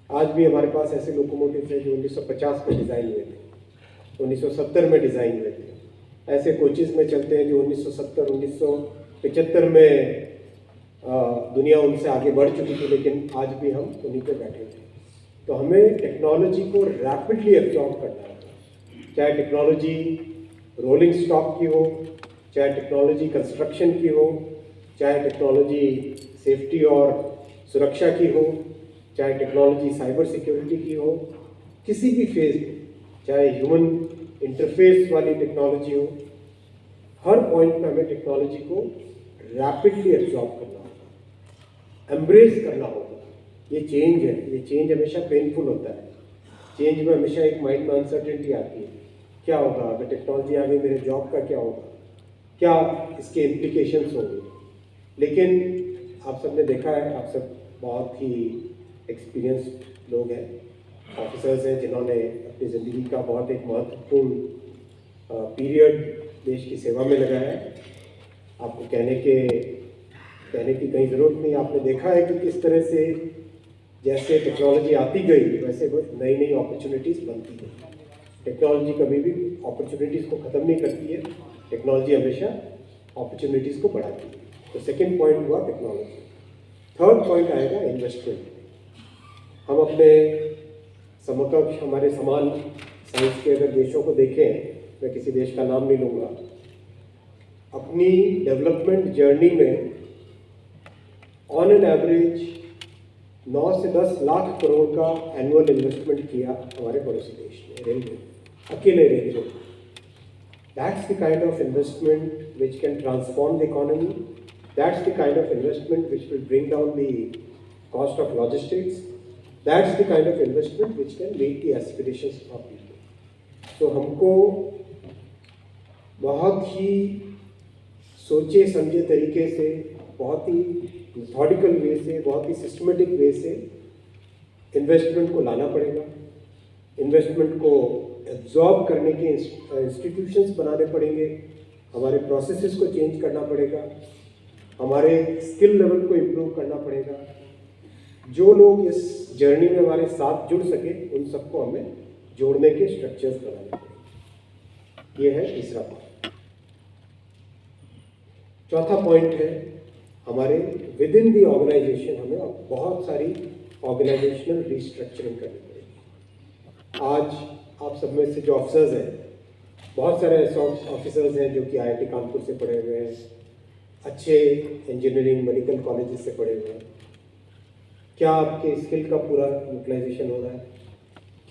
आज भी हमारे पास ऐसे लोकोमोटिव हैं जो 1950 में डिज़ाइन हुए थे, 1970 में डिज़ाइन हुए थे। ऐसे कोचेज़ में चलते हैं जो 1970-1975 में दुनिया उनसे आगे बढ़ चुकी थी, लेकिन आज भी हम उन्हीं पे बैठे थे। तो हमें टेक्नोलॉजी को रैपिडली एब्जॉर्ब करना है, चाहे टेक्नोलॉजी रोलिंग स्टॉक की हो, चाहे टेक्नोलॉजी कंस्ट्रक्शन की हो, चाहे टेक्नोलॉजी सेफ्टी और सुरक्षा की हो, चाहे टेक्नोलॉजी साइबर सिक्योरिटी की हो, किसी भी फेज में, चाहे ह्यूमन इंटरफेस वाली टेक्नोलॉजी हो, हर पॉइंट पे हमें टेक्नोलॉजी को रैपिडली एब्जॉर्ब करना होगा, एम्ब्रेस करना होगा। ये चेंज है, ये चेंज हमेशा पेनफुल होता है। चेंज में हमेशा एक माइंड में अनसर्टेनिटी आती है क्या होगा, अगर टेक्नोलॉजी आ गई मेरे जॉब का क्या होगा, क्या इसके इम्प्लीकेशंस होंगे। लेकिन आप सबने देखा है, आप सब बहुत ही एक्सपीरियंस्ड लोग हैं, ऑफिसर्स हैं जिन्होंने अपनी ज़िंदगी का बहुत एक महत्वपूर्ण पीरियड देश की सेवा में लगाया है। आपको कहने की कहीं ज़रूरत नहीं। आपने देखा है कि किस तरह से जैसे टेक्नोलॉजी आती गई वैसे नई नई अपॉर्चुनिटीज़ बनती गई। टेक्नोलॉजी कभी भी अपॉर्चुनिटीज़ को ख़त्म नहीं करती है, टेक्नोलॉजी हमेशा अपॉर्चुनिटीज़ को बढ़ाती है। तो सेकंड पॉइंट हुआ टेक्नोलॉजी। थर्ड पॉइंट आएगा इन्वेस्टमेंट। हम अपने समकक्ष हमारे समान साइंस के अगर देशों को देखें, मैं किसी देश का नाम नहीं लूँगा, अपनी डेवलपमेंट जर्नी में ऑन एन एवरेज 9 से 10 लाख करोड़ का एनुअल इन्वेस्टमेंट किया हमारे पड़ोसी देश ने, रेलवे, अकेले railway. That's the kind of investment which can transform the economy, that's the kind of investment which will bring down the cost of logistics, that's the kind of investment which can meet the aspirations of people. तो हमको बहुत ही सोचे समझे तरीके से, बहुत ही methodical वे से, बहुत ही सिस्टमेटिक वे से इन्वेस्टमेंट को लाना पड़ेगा। इन्वेस्टमेंट को एब्जॉर्ब करने के इंस्टीट्यूशंस बनाने पड़ेंगे, हमारे प्रोसेसेस को चेंज करना पड़ेगा, हमारे स्किल लेवल को इम्प्रूव करना पड़ेगा। जो लोग इस जर्नी में हमारे साथ जुड़ सके उन सबको हमें जोड़ने के स्ट्रक्चर्स बनाने पड़ेंगे। ये है तीसरा पॉइंट। चौथा पॉइंट है हमारे विद इन दी ऑर्गेनाइजेशन हमें बहुत सारी ऑर्गेनाइजेशनल रिस्ट्रक्चरिंग करनी पड़ेगी। आज आप सब में से जो ऑफिसर्स हैं, बहुत सारे ऐसे ऑफिसर्स हैं जो कि IIT कानपुर से पढ़े हुए हैं, अच्छे इंजीनियरिंग मेडिकल कॉलेजेस से पढ़े हुए हैं। क्या आपके स्किल का पूरा यूटिलाइजेशन हो रहा है?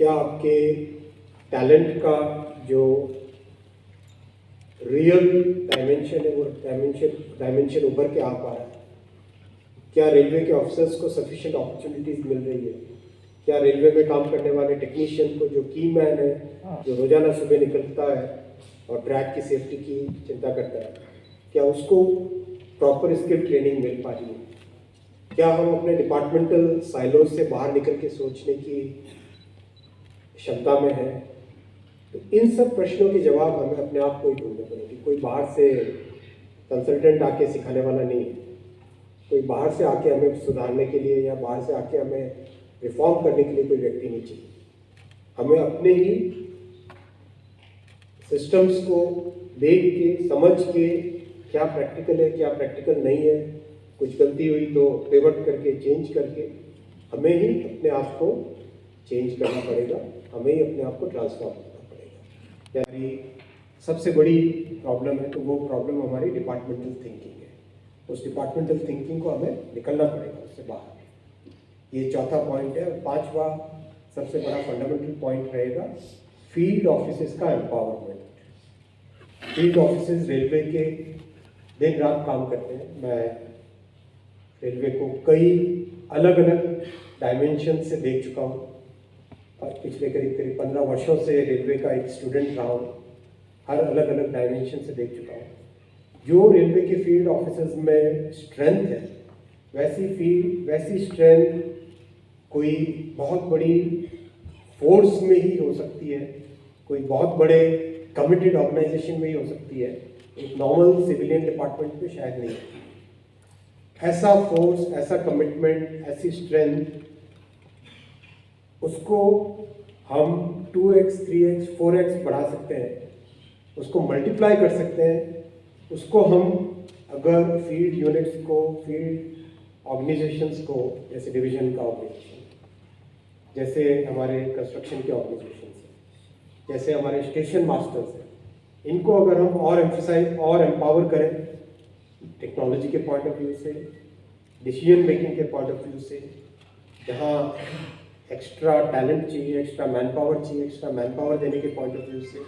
क्या आपके टैलेंट का जो रियल डायमेंशन है वो डायमेंशन उभर के आ पा रहा है? क्या रेलवे के ऑफिसर्स को सफिशिएंट अपॉर्चुनिटीज़ मिल रही है? क्या रेलवे में काम करने वाले टेक्नीशियन को, जो की मैन है, जो रोजाना सुबह निकलता है और ट्रैक की सेफ्टी की चिंता करता है, क्या उसको प्रॉपर स्किल ट्रेनिंग मिल पा रही है? क्या हम अपने डिपार्टमेंटल साइलोज से बाहर निकल के सोचने की क्षमता में है? तो इन सब प्रश्नों के जवाब हमें अपने आप को ही ढूंढने पड़ेंगे। कोई बाहर से कंसल्टेंट आके सिखाने वाला नहीं है, कोई बाहर से आके हमें सुधारने के लिए या बाहर से आके हमें रिफॉर्म करने के लिए कोई व्यक्ति नहीं चाहिए। हमें अपने ही सिस्टम्स को देख के, समझ के, क्या प्रैक्टिकल है क्या प्रैक्टिकल नहीं है, कुछ गलती हुई तो पिवट करके, चेंज करके हमें ही अपने आप को चेंज करना पड़ेगा, हमें ही अपने आप को ट्रांसफॉर्म करना पड़ेगा। यानी सबसे बड़ी प्रॉब्लम है तो वो प्रॉब्लम हमारी डिपार्टमेंटल थिंकिंग है। उस डिपार्टमेंटल थिंकिंग को हमें निकलना पड़ेगा उससे बाहर। ये चौथा पॉइंट है। और पांचवा सबसे बड़ा फंडामेंटल पॉइंट रहेगा फील्ड ऑफिसेस का एम्पावरमेंट। फील्ड ऑफिसेस रेलवे के दिन रात काम करते हैं। मैं रेलवे को कई अलग अलग डायमेंशन से देख चुका हूँ और पिछले करीब 15 वर्षों से रेलवे का एक स्टूडेंट रहा हूँ। हर अलग अलग डायमेंशन से देख चुका हूँ। जो रेलवे के फील्ड ऑफिसर्स में स्ट्रेंथ है, वैसी स्ट्रेंथ कोई बहुत बड़ी फोर्स में ही हो सकती है, कोई बहुत बड़े कमिटेड ऑर्गेनाइजेशन में ही हो सकती है, एक नॉर्मल सिविलियन डिपार्टमेंट में शायद नहीं है। ऐसा फोर्स, ऐसा कमिटमेंट, ऐसी स्ट्रेंथ, उसको हम 2x, 3x, 4x बढ़ा सकते हैं, उसको मल्टीप्लाई कर सकते हैं। उसको हम अगर फील्ड यूनिट्स को, फील्ड ऑर्गेनाइजेशंस को, जैसे डिवीजन का ऑर्गेनाइजेशन, जैसे हमारे कंस्ट्रक्शन के ऑर्गेनाइजेशन हैं, जैसे हमारे स्टेशन मास्टर्स हैं, इनको अगर हम और एम्फसाइज और एम्पावर करें टेक्नोलॉजी के पॉइंट ऑफ व्यू से, डिसीजन मेकिंग के पॉइंट ऑफ व्यू से, जहाँ एक्स्ट्रा टैलेंट चाहिए, एक्स्ट्रा मैन पावर चाहिए, एक्स्ट्रा मैन पावर देने के पॉइंट ऑफ व्यू से,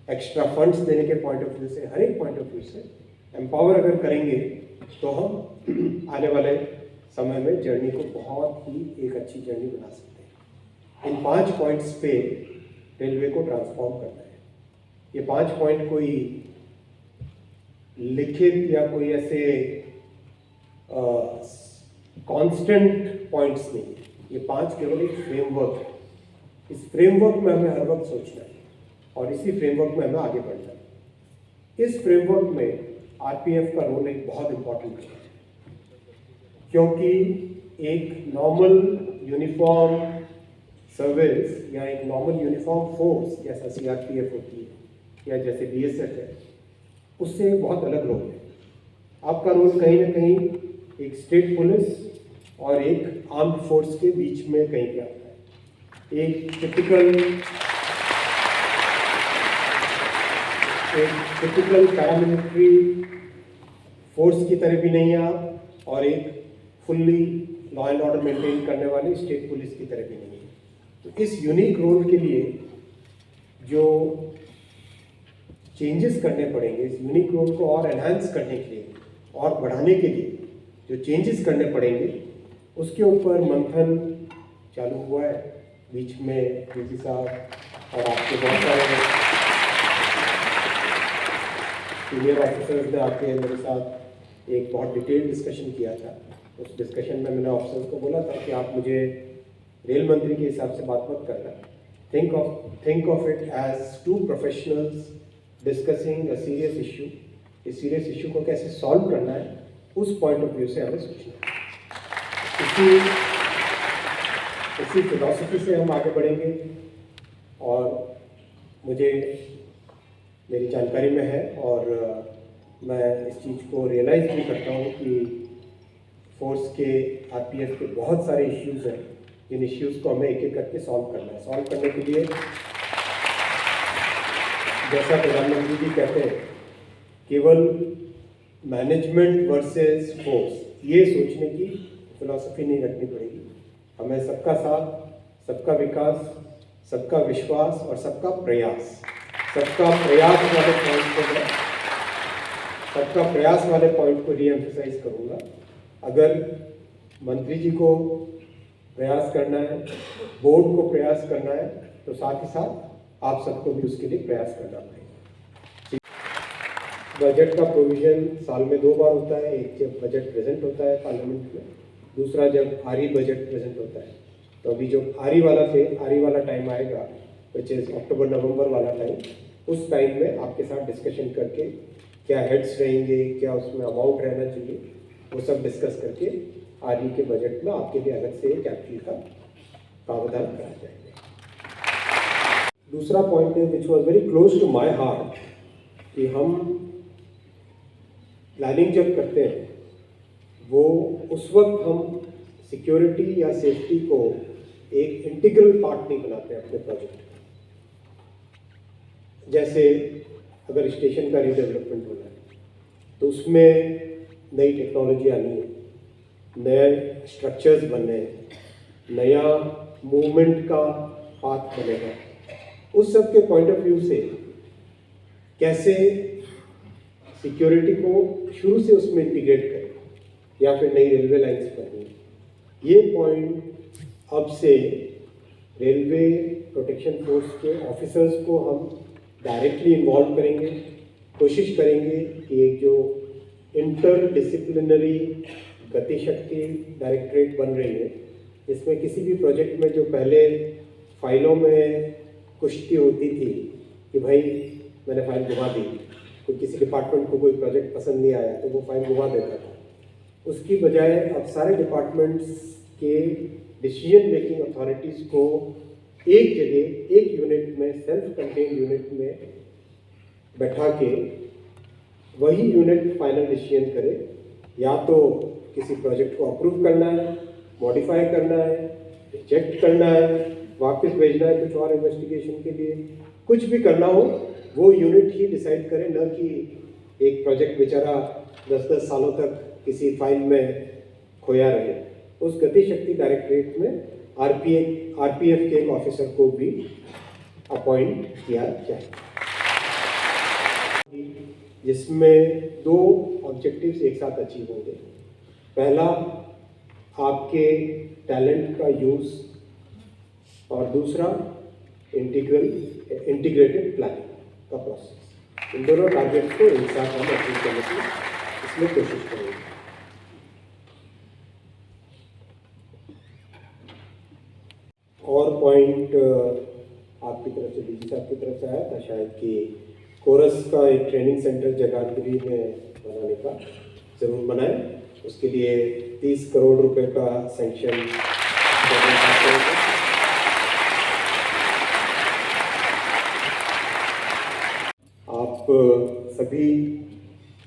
एक्स्ट्रा फंड्स देने के पॉइंट ऑफ व्यू से, हर एक पॉइंट ऑफ व्यू से एम्पावर अगर करेंगे तो हम आने वाले समय में जर्नी को बहुत ही एक अच्छी जर्नी बना सकते हैं। इन 5 पॉइंट्स पे रेलवे को ट्रांसफॉर्म करना है। ये 5 पॉइंट कोई लिखित या कोई ऐसे कांस्टेंट पॉइंट्स नहीं, ये 5 केवल एक फ्रेमवर्क है। इस फ्रेमवर्क में हमें हर वक्त सोचना है और इसी फ्रेमवर्क में हमें आगे बढ़ना है। इस फ्रेमवर्क में आरपीएफ का रोल एक बहुत इम्पोर्टेंट है, क्योंकि एक नॉर्मल यूनिफॉर्म सर्विस या एक नॉर्मल यूनिफॉर्म फोर्स जैसा सीआरपीएफ होती है या जैसे बीएसएफ है, उससे एक बहुत अलग रोल है। आपका रोल कहीं ना कहीं एक स्टेट पुलिस और एक आर्म्ड फोर्स के बीच में कहीं पे आता है। एक टिपिकल पैरामिलिट्री फोर्स की तरह भी नहीं है आप, और एक fully law and order maintain करने वाले स्टेट पुलिस की तरह भी नहीं है। तो इस यूनिक रोल के लिए जो चेंजेस करने पड़ेंगे, इस यूनिक रोल को और एनहांस करने के लिए और बढ़ाने के लिए जो चेंजेस करने पड़ेंगे, उसके ऊपर मंथन चालू हुआ है। बीच में डीजी साहब और आपके बहुत सारे सीनियर ऑफिसर्स ने आके मेरे साथ एक बहुत डिटेल डिस्कशन किया था। उस डिस्कशन में मैंने ऑफिसर्स को बोला था कि आप मुझे रेल मंत्री के हिसाब से बात मत करना, think of it as 2 professionals discussing a serious issue. इस सीरियस इशू को कैसे सॉल्व करना है, उस पॉइंट ऑफ व्यू से हमें सोचना है। इसी फिलॉसफी से हम आगे बढ़ेंगे। और मुझे मेरी जानकारी में है और मैं इस चीज़ को रियलाइज़ भी करता हूँ कि फोर्स के आरपीएफ के बहुत सारे इश्यूज़ हैं, जिन इश्यूज़ को हमें एक एक करके सॉल्व करना है। सॉल्व करने के लिए जैसा प्रधानमंत्री जी कहते हैं, केवल मैनेजमेंट वर्सेस फोर्स, ये सोचने की फिलॉसफी नहीं रखनी पड़ेगी। हमें सबका साथ, सबका विकास, सबका विश्वास और सबका प्रयास वाले पॉइंट को रीएम्फसाइज करूँगा। अगर मंत्री जी को प्रयास करना है, बोर्ड को प्रयास करना है, तो साथ ही साथ आप सबको भी उसके लिए प्रयास करना पड़ेगा। बजट का प्रोविजन साल में 2 बार होता है, एक जब बजट प्रेजेंट होता है पार्लियामेंट में, दूसरा जब आरी बजट प्रेजेंट होता है। तो अभी जो आरी वाला टाइम आएगा, विच इज़ अक्टूबर-नवंबर वाला टाइम, उस टाइम में आपके साथ डिस्कशन करके क्या हेड्स रहेंगे, क्या उसमें अमाउंट रहना चाहिए, वो सब डिस्कस करके आरी के बजट में आपके लिए अलग से कैपिटल का प्रावधान कराया जाएगा। दूसरा पॉइंट है which was very close to my heart, कि हम प्लानिंग जब करते हैं वो उस वक्त हम सिक्योरिटी या सेफ्टी को एक इंटीग्रल पार्ट नहीं बनाते हैं अपने प्रोजेक्ट में। जैसे अगर स्टेशन का रीडेवलपमेंट होना है तो उसमें नई टेक्नोलॉजी आनी है, नए स्ट्रक्चर्स बनने हैं, नया मूवमेंट का पाथ बनेगा। उस सब के पॉइंट ऑफ व्यू से कैसे सिक्योरिटी को शुरू से उसमें इंटीग्रेट करें या फिर नई रेलवे लाइन्स बननी, ये पॉइंट अब से रेलवे प्रोटेक्शन फोर्स के ऑफिसर्स को हम डायरेक्टली इन्वॉल्व करेंगे। कोशिश करेंगे कि एक जो इंटर डिसिप्लिनरी गतिशक्ति डायरेक्टरेट बन रही है, इसमें किसी भी प्रोजेक्ट में जो पहले फाइलों में कुश्ती होती थी कि भाई मैंने फाइल घुमा दी, कोई किसी डिपार्टमेंट को कोई प्रोजेक्ट पसंद नहीं आया तो वो फाइल घुमा देता था, उसकी बजाय अब सारे डिपार्टमेंट्स के डिसीजन मेकिंग अथॉरिटीज़ को एक जगह, एक यूनिट में, सेल्फ कंटेन्ड यूनिट में बैठा के वही यूनिट फाइनल डिसीजन करे, या तो किसी प्रोजेक्ट को अप्रूव करना है, मॉडिफाई करना है, रिजेक्ट करना है, वापस भेजना है कुछ और इन्वेस्टिगेशन के लिए, कुछ भी करना हो वो यूनिट ही डिसाइड करे, न कि एक प्रोजेक्ट बेचारा 10-10 सालों तक किसी फाइल में खोया रहे। उस गतिशक्ति डायरेक्टरेट में आरपीएफ के एक ऑफिसर को भी अपॉइंट किया जाए, जिसमें 2 ऑब्जेक्टिव्स एक साथ अचीव होंगे। पहला, आपके टैलेंट का यूज़, और दूसरा इंटीग्रेटेड प्लानिंग। का प्रोसेस। इन दोनों टारगेट्स को एक साथ हम अचीव करने की इसमें कोशिश करेंगे। और पॉइंट आपकी तरफ से, डीजी साहब की तरफ से आया था शायद कि कोरस का एक ट्रेनिंग सेंटर जगाधरी में बनाने का जरूर बनाए। उसके लिए 30 करोड़ रुपए का सैंक्शन आप सभी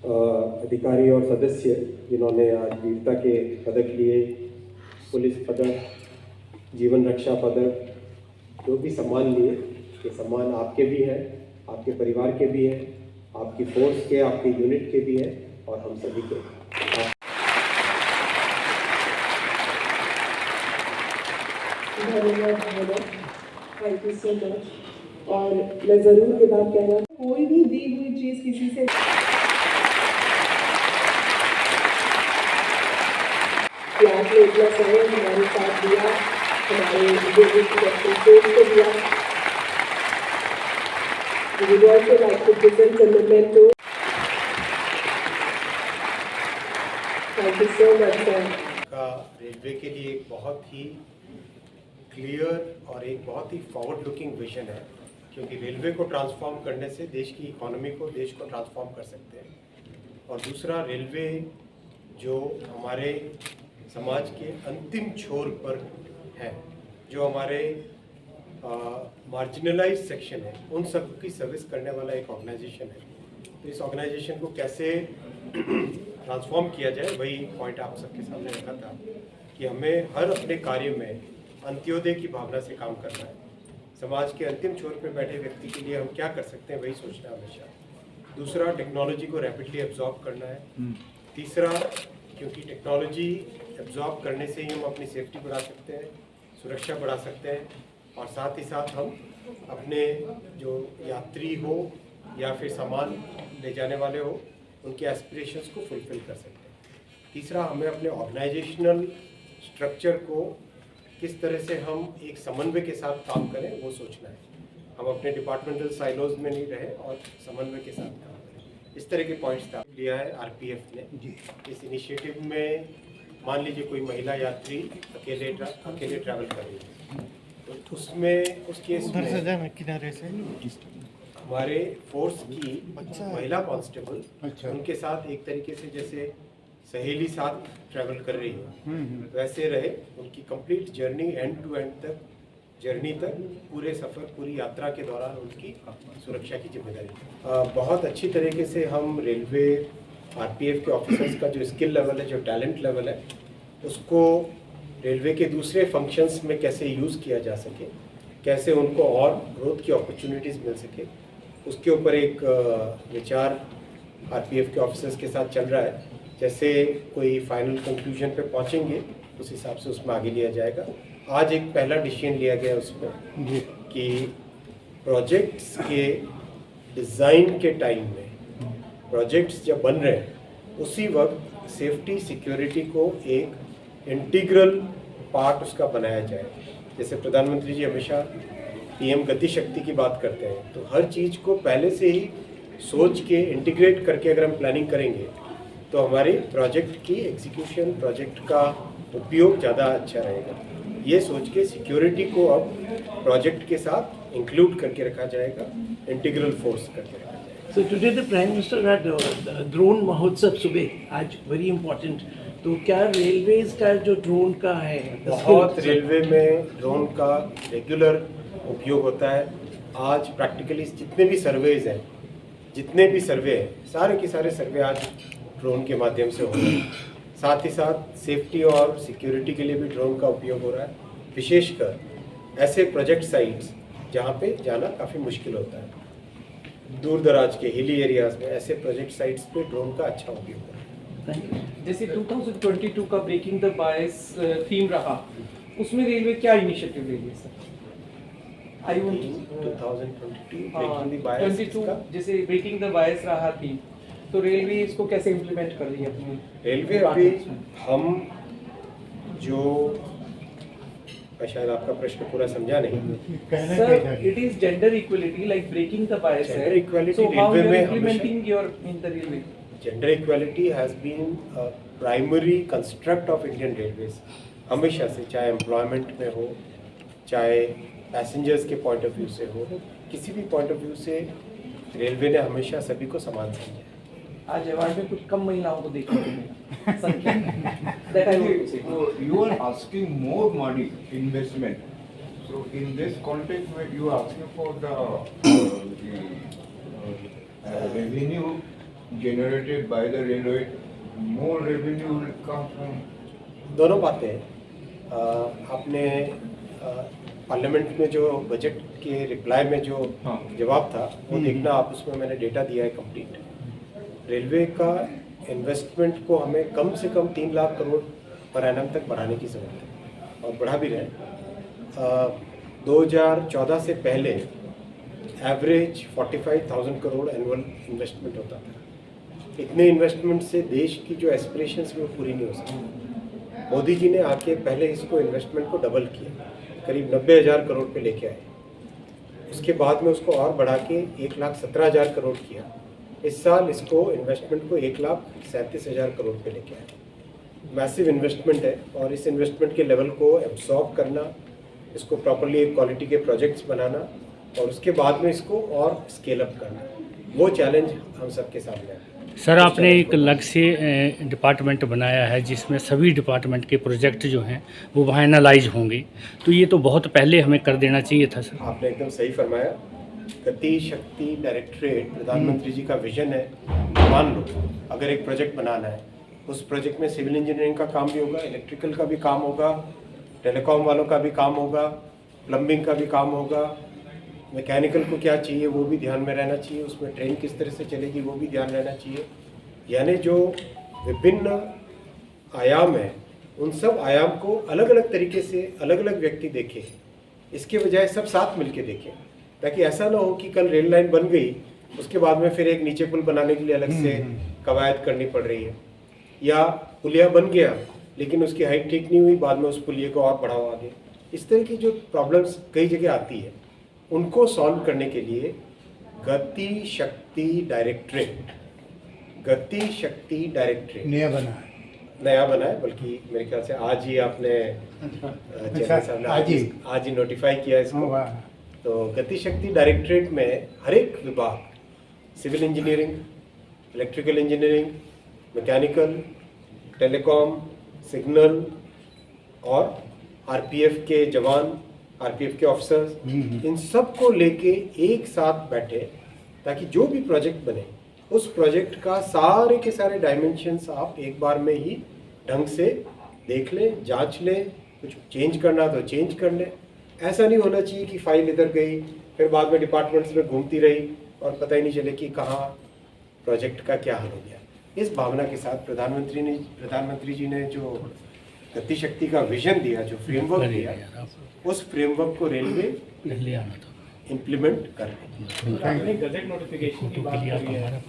अधिकारी और सदस्य जिन्होंने आज वीरता के पदक लिए, पुलिस पदक, जीवन रक्षा पदक, जो भी सम्मान लिए, ये सम्मान आपके भी हैं, आपके परिवार के भी हैं, आपकी फोर्स के, आपकी यूनिट के भी हैं और हम सभी के। धन्यवाद, थैंक यू सो मच। और मैं ज़रूर ये बात कहना, कोई भी दी हुई चीज़ किसी से आपने इतना समय हमारे साथ दिया, हमारे को दिया। We would also like to present a memento. Thank you so much, sir. का रेलवे के लिए एक बहुत ही क्लियर और एक बहुत ही फॉरवर्ड लुकिंग विजन है, क्योंकि रेलवे को ट्रांसफॉर्म करने से देश की इकोनॉमी को, देश को ट्रांसफॉर्म कर सकते हैं। और दूसरा, रेलवे जो हमारे समाज के अंतिम छोर पर है, जो हमारे मार्जिनलाइज सेक्शन है, उन सब की सर्विस करने वाला एक ऑर्गेनाइजेशन है। तो इस ऑर्गेनाइजेशन को कैसे ट्रांसफॉर्म किया जाए, वही पॉइंट आप सबके सामने रखा था कि हमें हर अपने कार्य में अंत्योदय की भावना से काम करना है। समाज के अंतिम छोर पर बैठे व्यक्ति के लिए हम क्या कर सकते हैं, वही सोचना है हमेशा। दूसरा, टेक्नोलॉजी को रैपिडली एब्जॉर्ब करना है। तीसरा, क्योंकि टेक्नोलॉजी एब्जॉर्ब करने से ही हम अपनी सेफ्टी बढ़ा सकते हैं, सुरक्षा बढ़ा सकते हैं, और साथ ही साथ हम अपने जो यात्री हो या फिर सामान ले जाने वाले हो, उनके एस्पिरेशंस को फुलफिल कर सकते हैं। तीसरा, हमें अपने ऑर्गेनाइजेशनल स्ट्रक्चर को किस तरह से हम एक समन्वय के साथ काम करें, वो सोचना है। हम अपने डिपार्टमेंटल साइलोज में नहीं रहे और समन्वय के साथ काम करें। इस तरह के पॉइंट्स लिया है आरपीएफ ने। इस इनिशिएटिव में मान लीजिए कोई महिला यात्री अकेले ट्रैवल कर रही है, तो उसमें उस केस में किनारे से हमारे फोर्स की महिला कांस्टेबल उनके साथ एक तरीके से जैसे सहेली साथ ट्रैवल कर रही है, वैसे रहे। उनकी complete journey, end to end तक जर्नी तक, पूरे सफ़र, पूरी यात्रा के दौरान उनकी सुरक्षा की जिम्मेदारी। बहुत अच्छी तरीके से हम रेलवे आरपीएफ के ऑफिसर्स का जो स्किल लेवल है, जो टैलेंट लेवल है, उसको रेलवे के दूसरे फंक्शंस में कैसे यूज़ किया जा सके, कैसे उनको और ग्रोथ की अपॉर्चुनिटीज़ मिल सके, उसके ऊपर एक विचार आरपीएफ के ऑफिसर्स के साथ चल रहा है। जैसे कोई फाइनल कंक्लूजन पे पहुंचेंगे, उस हिसाब से उसमें आगे लिया जाएगा। आज एक पहला डिसीजन लिया गया उसमें कि प्रोजेक्ट्स के डिज़ाइन के टाइम में, प्रोजेक्ट्स जब बन रहे हैं उसी वक्त सेफ्टी सिक्योरिटी को एक इंटीग्रल पार्ट उसका बनाया जाए। जैसे प्रधानमंत्री जी हमेशा पीएम गति शक्ति की बात करते हैं, तो हर चीज़ को पहले से ही सोच के इंटीग्रेट करके अगर हम प्लानिंग करेंगे तो हमारी प्रोजेक्ट की एग्जीक्यूशन, प्रोजेक्ट का उपयोग ज़्यादा अच्छा रहेगा। ये सोच के सिक्योरिटी को अब प्रोजेक्ट के साथ इंक्लूड करके रखा जाएगा, इंटीग्रल फोर्स करके रखा जाएगा। So today the Prime Minister had drone महोत्सव सुबह, आज वेरी इम्पोर्टेंट। तो क्या रेलवेज का जो ड्रोन का है, बहुत रेलवे में ड्रोन का रेगुलर उपयोग होता है। आज प्रैक्टिकली जितने भी सर्वेज हैं, सारे के सारे सर्वे आज ड्रोन के माध्यम से हो रहे हैं। साथ ही साथ सेफ्टी और सिक्योरिटी के लिए भी ड्रोन का उपयोग हो रहा है, विशेषकर ऐसे प्रोजेक्ट साइट्स जहाँ पे जाना काफ़ी मुश्किल होता है, दूर दराज के हिली एरियाज में, ऐसे प्रोजेक्ट साइट्स पे ड्रोन का अच्छा उपयोग हो रहा है। जैसे 2022 का ब्रेकिंग द बायस थीम रहा, उसमें रेलवे क्या इनिशिएटिव ले रही है सर? 2022 ब्रेकिंग द बायस 22 जैसे ब्रेकिंग द बायस रहा थीम, तो रेलवे इसको कैसे इम्प्लीमेंट कर रही है अपनी? रेलवे अभी हम जो मैं शायद आपका प्रश्न पूरा समझा नहीं। Sir, it is gender equality, like breaking the bias. Gender equality So how railway you are में implementing your in the railway? Gender equality has been primary construct of Indian railways हमेशा से, चाहे एम्प्लॉयमेंट में हो, चाहे passengers के point of view से हो, किसी भी पॉइंट ऑफ व्यू से रेलवे ने हमेशा सभी को समान समझा है। आज अवार्ड में कुछ कम महिलाओं को देखने को मिला संख्या। That I want to say. So you are asking more money investment. So in this context, where you are asking for the revenue generated by the railway, more revenue will come from. दोनों बातें हैं। आपने parliament में जो budget के reply में जो जवाब था वो देखना आप, उसमें मैंने डेटा दिया है कंप्लीट। रेलवे का इन्वेस्टमेंट को हमें कम से कम 3 लाख करोड़ पर एनम तक बढ़ाने की ज़रूरत है और बढ़ा भी रहे। 2014 से पहले एवरेज 45,000 करोड़ एनुअल इन्वेस्टमेंट होता था। इतने इन्वेस्टमेंट से देश की जो एस्पिरेशंस वो पूरी नहीं हो सकती। मोदी जी ने आके पहले इसको इन्वेस्टमेंट को डबल किया, करीब 90,000 करोड़ पे लेके आए। उसके बाद में उसको और बढ़ा के 1,17,000 करोड़ किया। इस साल इसको इन्वेस्टमेंट को 1,37,000 करोड़ पे लेके आए। मैसिव इन्वेस्टमेंट है और इस इन्वेस्टमेंट के लेवल को एब्सॉर्ब करना, इसको प्रॉपर्ली क्वालिटी के प्रोजेक्ट्स बनाना और उसके बाद में इसको और स्केल अप करना, वो चैलेंज हम सबके सामने है। सर, आपने एक अलग से डिपार्टमेंट बनाया है जिसमें सभी डिपार्टमेंट के प्रोजेक्ट जो हैं वो वहाँ एनालाइज होंगे, तो ये तो बहुत पहले हमें कर देना चाहिए था सर। आपने एकदम सही फरमाया। गति शक्ति डायरेक्टरेट प्रधानमंत्री जी का विजन है। मान लो अगर एक प्रोजेक्ट बनाना है, उस प्रोजेक्ट में सिविल इंजीनियरिंग का काम भी होगा, इलेक्ट्रिकल का भी काम होगा, टेलीकॉम वालों का भी काम होगा, प्लम्बिंग का भी काम होगा, मैकेनिकल को क्या चाहिए वो भी ध्यान में रहना चाहिए, उसमें ट्रेन किस तरह से चलेगी वो भी ध्यान रहना चाहिए। यानी जो विभिन्न आयाम हैं उन सब आयाम को अलग अलग तरीके से अलग अलग व्यक्ति देखें, इसके बजाय सब साथ मिलके देखें, ताकि ऐसा ना हो कि कल रेल लाइन बन गई उसके बाद में फिर एक नीचे पुल बनाने के लिए अलग से कवायद करनी पड़ रही है, या पुलिया बन गया लेकिन उसकी हाइट ठीक नहीं हुई, बाद में उस पुलिये को और बढ़ाओ आगे। इस तरह की जो प्रॉब्लम्स कई जगह आती है उनको सॉल्व करने के लिए गति शक्ति डायरेक्टरेट नया बना है, बल्कि मेरे ख्याल से आज ही आपने चेयरमैन साहब ने आज ही नोटिफाई किया इसको। तो गति शक्ति डायरेक्टरेट में हर एक विभाग, civil engineering, electrical engineering, mechanical, telecom, signal और आरपीएफ के जवान, आरपीएफ के ऑफिसर्स, इन सब को लेके एक साथ बैठे ताकि जो भी प्रोजेक्ट बने उस प्रोजेक्ट का सारे के सारे डायमेंशंस आप एक बार में ही ढंग से देख लें, जांच लें, कुछ चेंज करना तो चेंज कर लें। ऐसा नहीं होना चाहिए कि फाइल इधर गई फिर बाद में डिपार्टमेंट्स में घूमती रही और पता ही नहीं चले कि कहाँ प्रोजेक्ट का क्या हाल हो गया। इस भावना के साथ प्रधानमंत्री जी ने जो गति शक्ति का विजन दिया, जो फ्रेमवर्क दिया, उस फ्रेमवर्क को रेलवे इम्प्लीमेंट कर रहे हैं। गजट नोटिफिकेशन की बात करी है,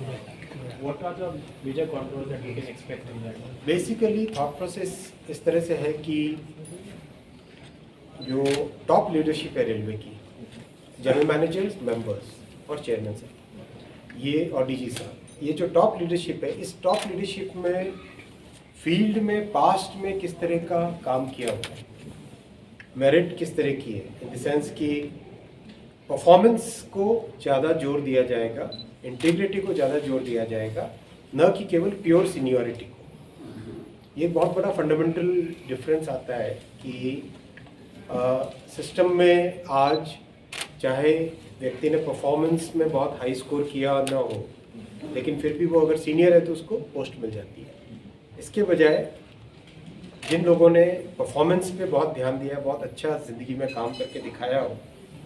what are the major controls that we can expect in that? Basically thought process इस तरह से है कि जो टॉप लीडरशिप है रेलवे की, जनरल मैनेजर्स, मेंबर्स और चेयरमैन साहब, ये और डीजी साहब, ये जो टॉप लीडरशिप है, इस टॉप लीडरशिप में फील्ड में पास्ट में किस तरह का काम किया हुआ है, मेरिट किस तरह की है, इन द सेंस कि परफॉर्मेंस को ज़्यादा जोर दिया जाएगा, इंटीग्रिटी को ज़्यादा जोर दिया जाएगा, न कि केवल प्योर सीनियरिटी को। ये बहुत बड़ा फंडामेंटल डिफरेंस आता है कि सिस्टम में आज चाहे व्यक्ति ने परफॉर्मेंस में बहुत हाई स्कोर किया ना हो, लेकिन फिर भी वो अगर सीनियर है तो उसको पोस्ट मिल जाती है। इसके बजाय जिन लोगों ने परफॉर्मेंस पे बहुत ध्यान दिया, बहुत अच्छा ज़िंदगी में काम करके दिखाया हो,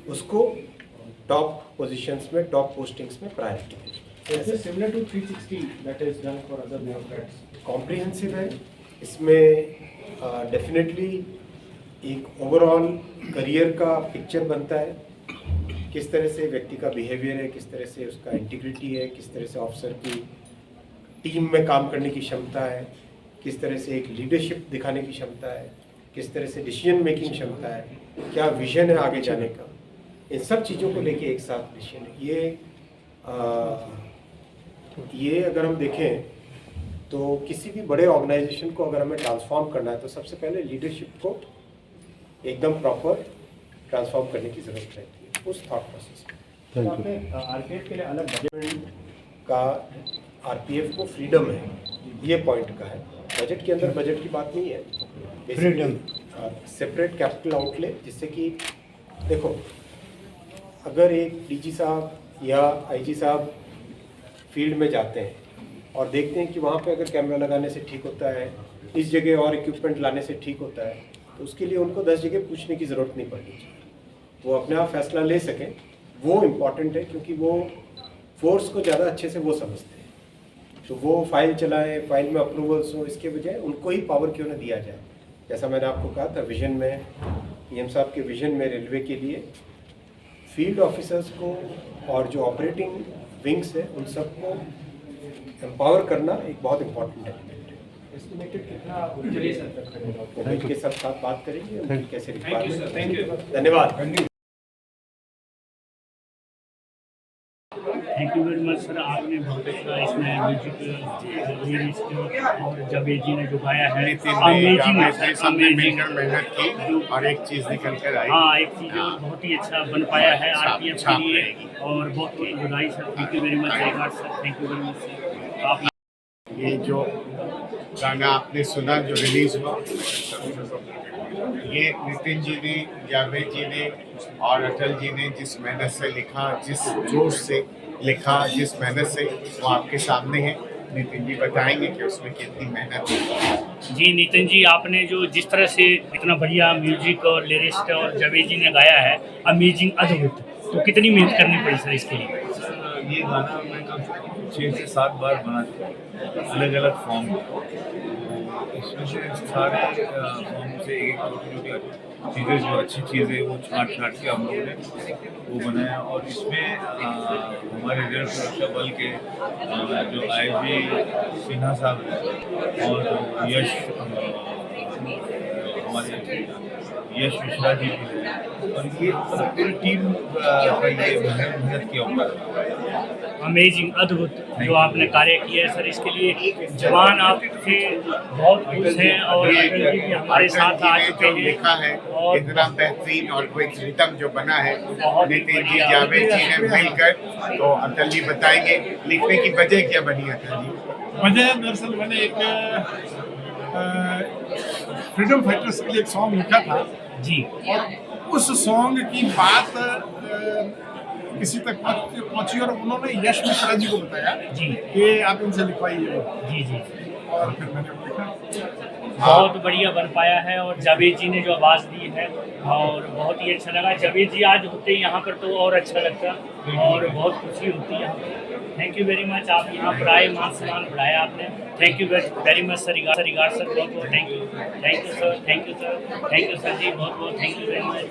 उसको टॉप पोजीशंस में, टॉप पोस्टिंग्स में प्रायोरिटी है। Similar to 360 that is done for other bureaucrats. Comprehensive है, इसमें डेफिनेटली एक ओवरऑल करियर का पिक्चर बनता है, किस तरह से व्यक्ति का बिहेवियर है, किस तरह से उसका इंटीग्रिटी है, किस तरह से ऑफिसर की टीम में काम करने की क्षमता है, किस तरह से एक लीडरशिप दिखाने की क्षमता है, किस तरह से डिसीजन मेकिंग क्षमता है, क्या विजन है आगे जाने का, इन सब चीज़ों को लेके एक साथ विजन है। ये अगर हम देखें तो किसी भी बड़े ऑर्गेनाइजेशन को अगर हमें ट्रांसफॉर्म करना है तो सबसे पहले लीडरशिप को एकदम प्रॉपर ट्रांसफॉर्म करने की ज़रूरत रहती है उस थॉट प्रोसेस में। तो आपने आरपीएफ के लिए अलग बजट का, आरपीएफ को फ्रीडम है, ये पॉइंट का है। बजट के अंदर बजट की बात नहीं है, फ्रीडम सेपरेट कैपिटल आउटले, जिससे कि देखो अगर एक डीजी साहब या आईजी साहब फील्ड में जाते हैं और देखते हैं कि वहाँ पे अगर कैमरा लगाने से ठीक होता है, इस जगह और इक्विपमेंट लाने से ठीक होता है, तो उसके लिए उनको 10 जगह पूछने की ज़रूरत नहीं पड़नी चाहिए, वो अपने आप फैसला ले सकें। वो इम्पॉर्टेंट है क्योंकि वो फोर्स को ज़्यादा अच्छे से वो समझते हैं, तो वो फाइल चलाएं, फाइल में अप्रूवल्स हो, इसके बजाय उनको ही पावर क्यों ना दिया जाए। जैसा मैंने आपको कहा था विजन में, पीएम साहब के विजन में रेलवे के लिए फील्ड ऑफिसर्स को और जो ऑपरेटिंग विंग्स है उन सबको एम्पावर करना एक बहुत इम्पोर्टेंट एलिमेंट है। एस्टिमेटेड कितना बजट के साथ बात करेंगे उनकी कैसे रिक्वायरमेंट। धन्यवाद। Thank you very much sir, आपने बहुत अच्छा इसमें म्यूजिक और जावेद ने जो गाया है अमेजिंग मेहनत की और एक चीज़ निकल कर आई। हाँ, एक चीज़ और बहुत ही अच्छा बन पाया है आरपीएफ के लिए और बहुत ही बधाई sir. Thank you very much sir, thank you very much sir. आप ये जो गाना आपने सुना जो रिलीज हुआ, ये नितिन जी ने, जावेद जी ने और अटल जी ने जिस मेहनत से लिखा, जिस जोश से लिखा, जिस मेहनत से, वो आपके सामने है। नितिन जी बताएंगे कि उसमें कितनी मेहनत है। जी नितिन जी, आपने जो जिस तरह से इतना बढ़िया म्यूजिक और लिरिस्ट और जावेद जी ने गाया है अमेजिंग, अद्भुत, तो कितनी मेहनत करनी पड़ी सर इसके लिए? ये गाना मैं कम से कम 6 से 7 बार बना चुका, अलग अलग फॉर्म में। इसमें से सारे फॉर्म से एक छोटी चीज़ें, जो अच्छी चीज़ें वो छाट के हम लोगों ने वो बनाया। और इसमें हमारे रेल सुरक्षा बल के जो आईजी सिन्हा साहब हैं और यश हमारे यश मिश्रा जी भी हैं, और ये पूरी टीम का ये मेहनत किया हुआ है। अमेजिंग, अद्भुत जो आपने कार्य किया है सर, इसके लिए जवान आपसे बहुत खुश हैं और अटल जी भी हमारे साथ आ चुके हैं। लिखा है और इतना बेहतरीन और कोई रिदम जो बना है नितिन जी, जावेद जी ने मिलकर, तो अटल जी बताएंगे लिखने की वजह क्या बनी। अटल जी, वजह दरअसल मैंने एक फ्रीडम फाइटर्स के लिए एक सॉन्ग लिखा था जी, और उस सॉन्ग की बात किसी तक पहुंची और उन्होंने यश मिश्रा जी को बताया जी कि आप इनसे लिखवाइए। जी जी, और फिर मैंने लिखा। बहुत बढ़िया बन पाया है और जावेद जी ने जो आवाज़ दी है और बहुत ही अच्छा लगा। जावेद जी आज होते यहाँ पर तो और अच्छा लगता और बहुत खुशी होती है यहाँ पर। थैंक यू वेरी मच, आप यहाँ पर आए, मान सम्मान बढ़ाया आपने। Thank you very much sir, regard sir, बहुत बहुत thank you sir, thank you sir, thank you sir ji, बहुत बहुत थैंक यू वेरी मच।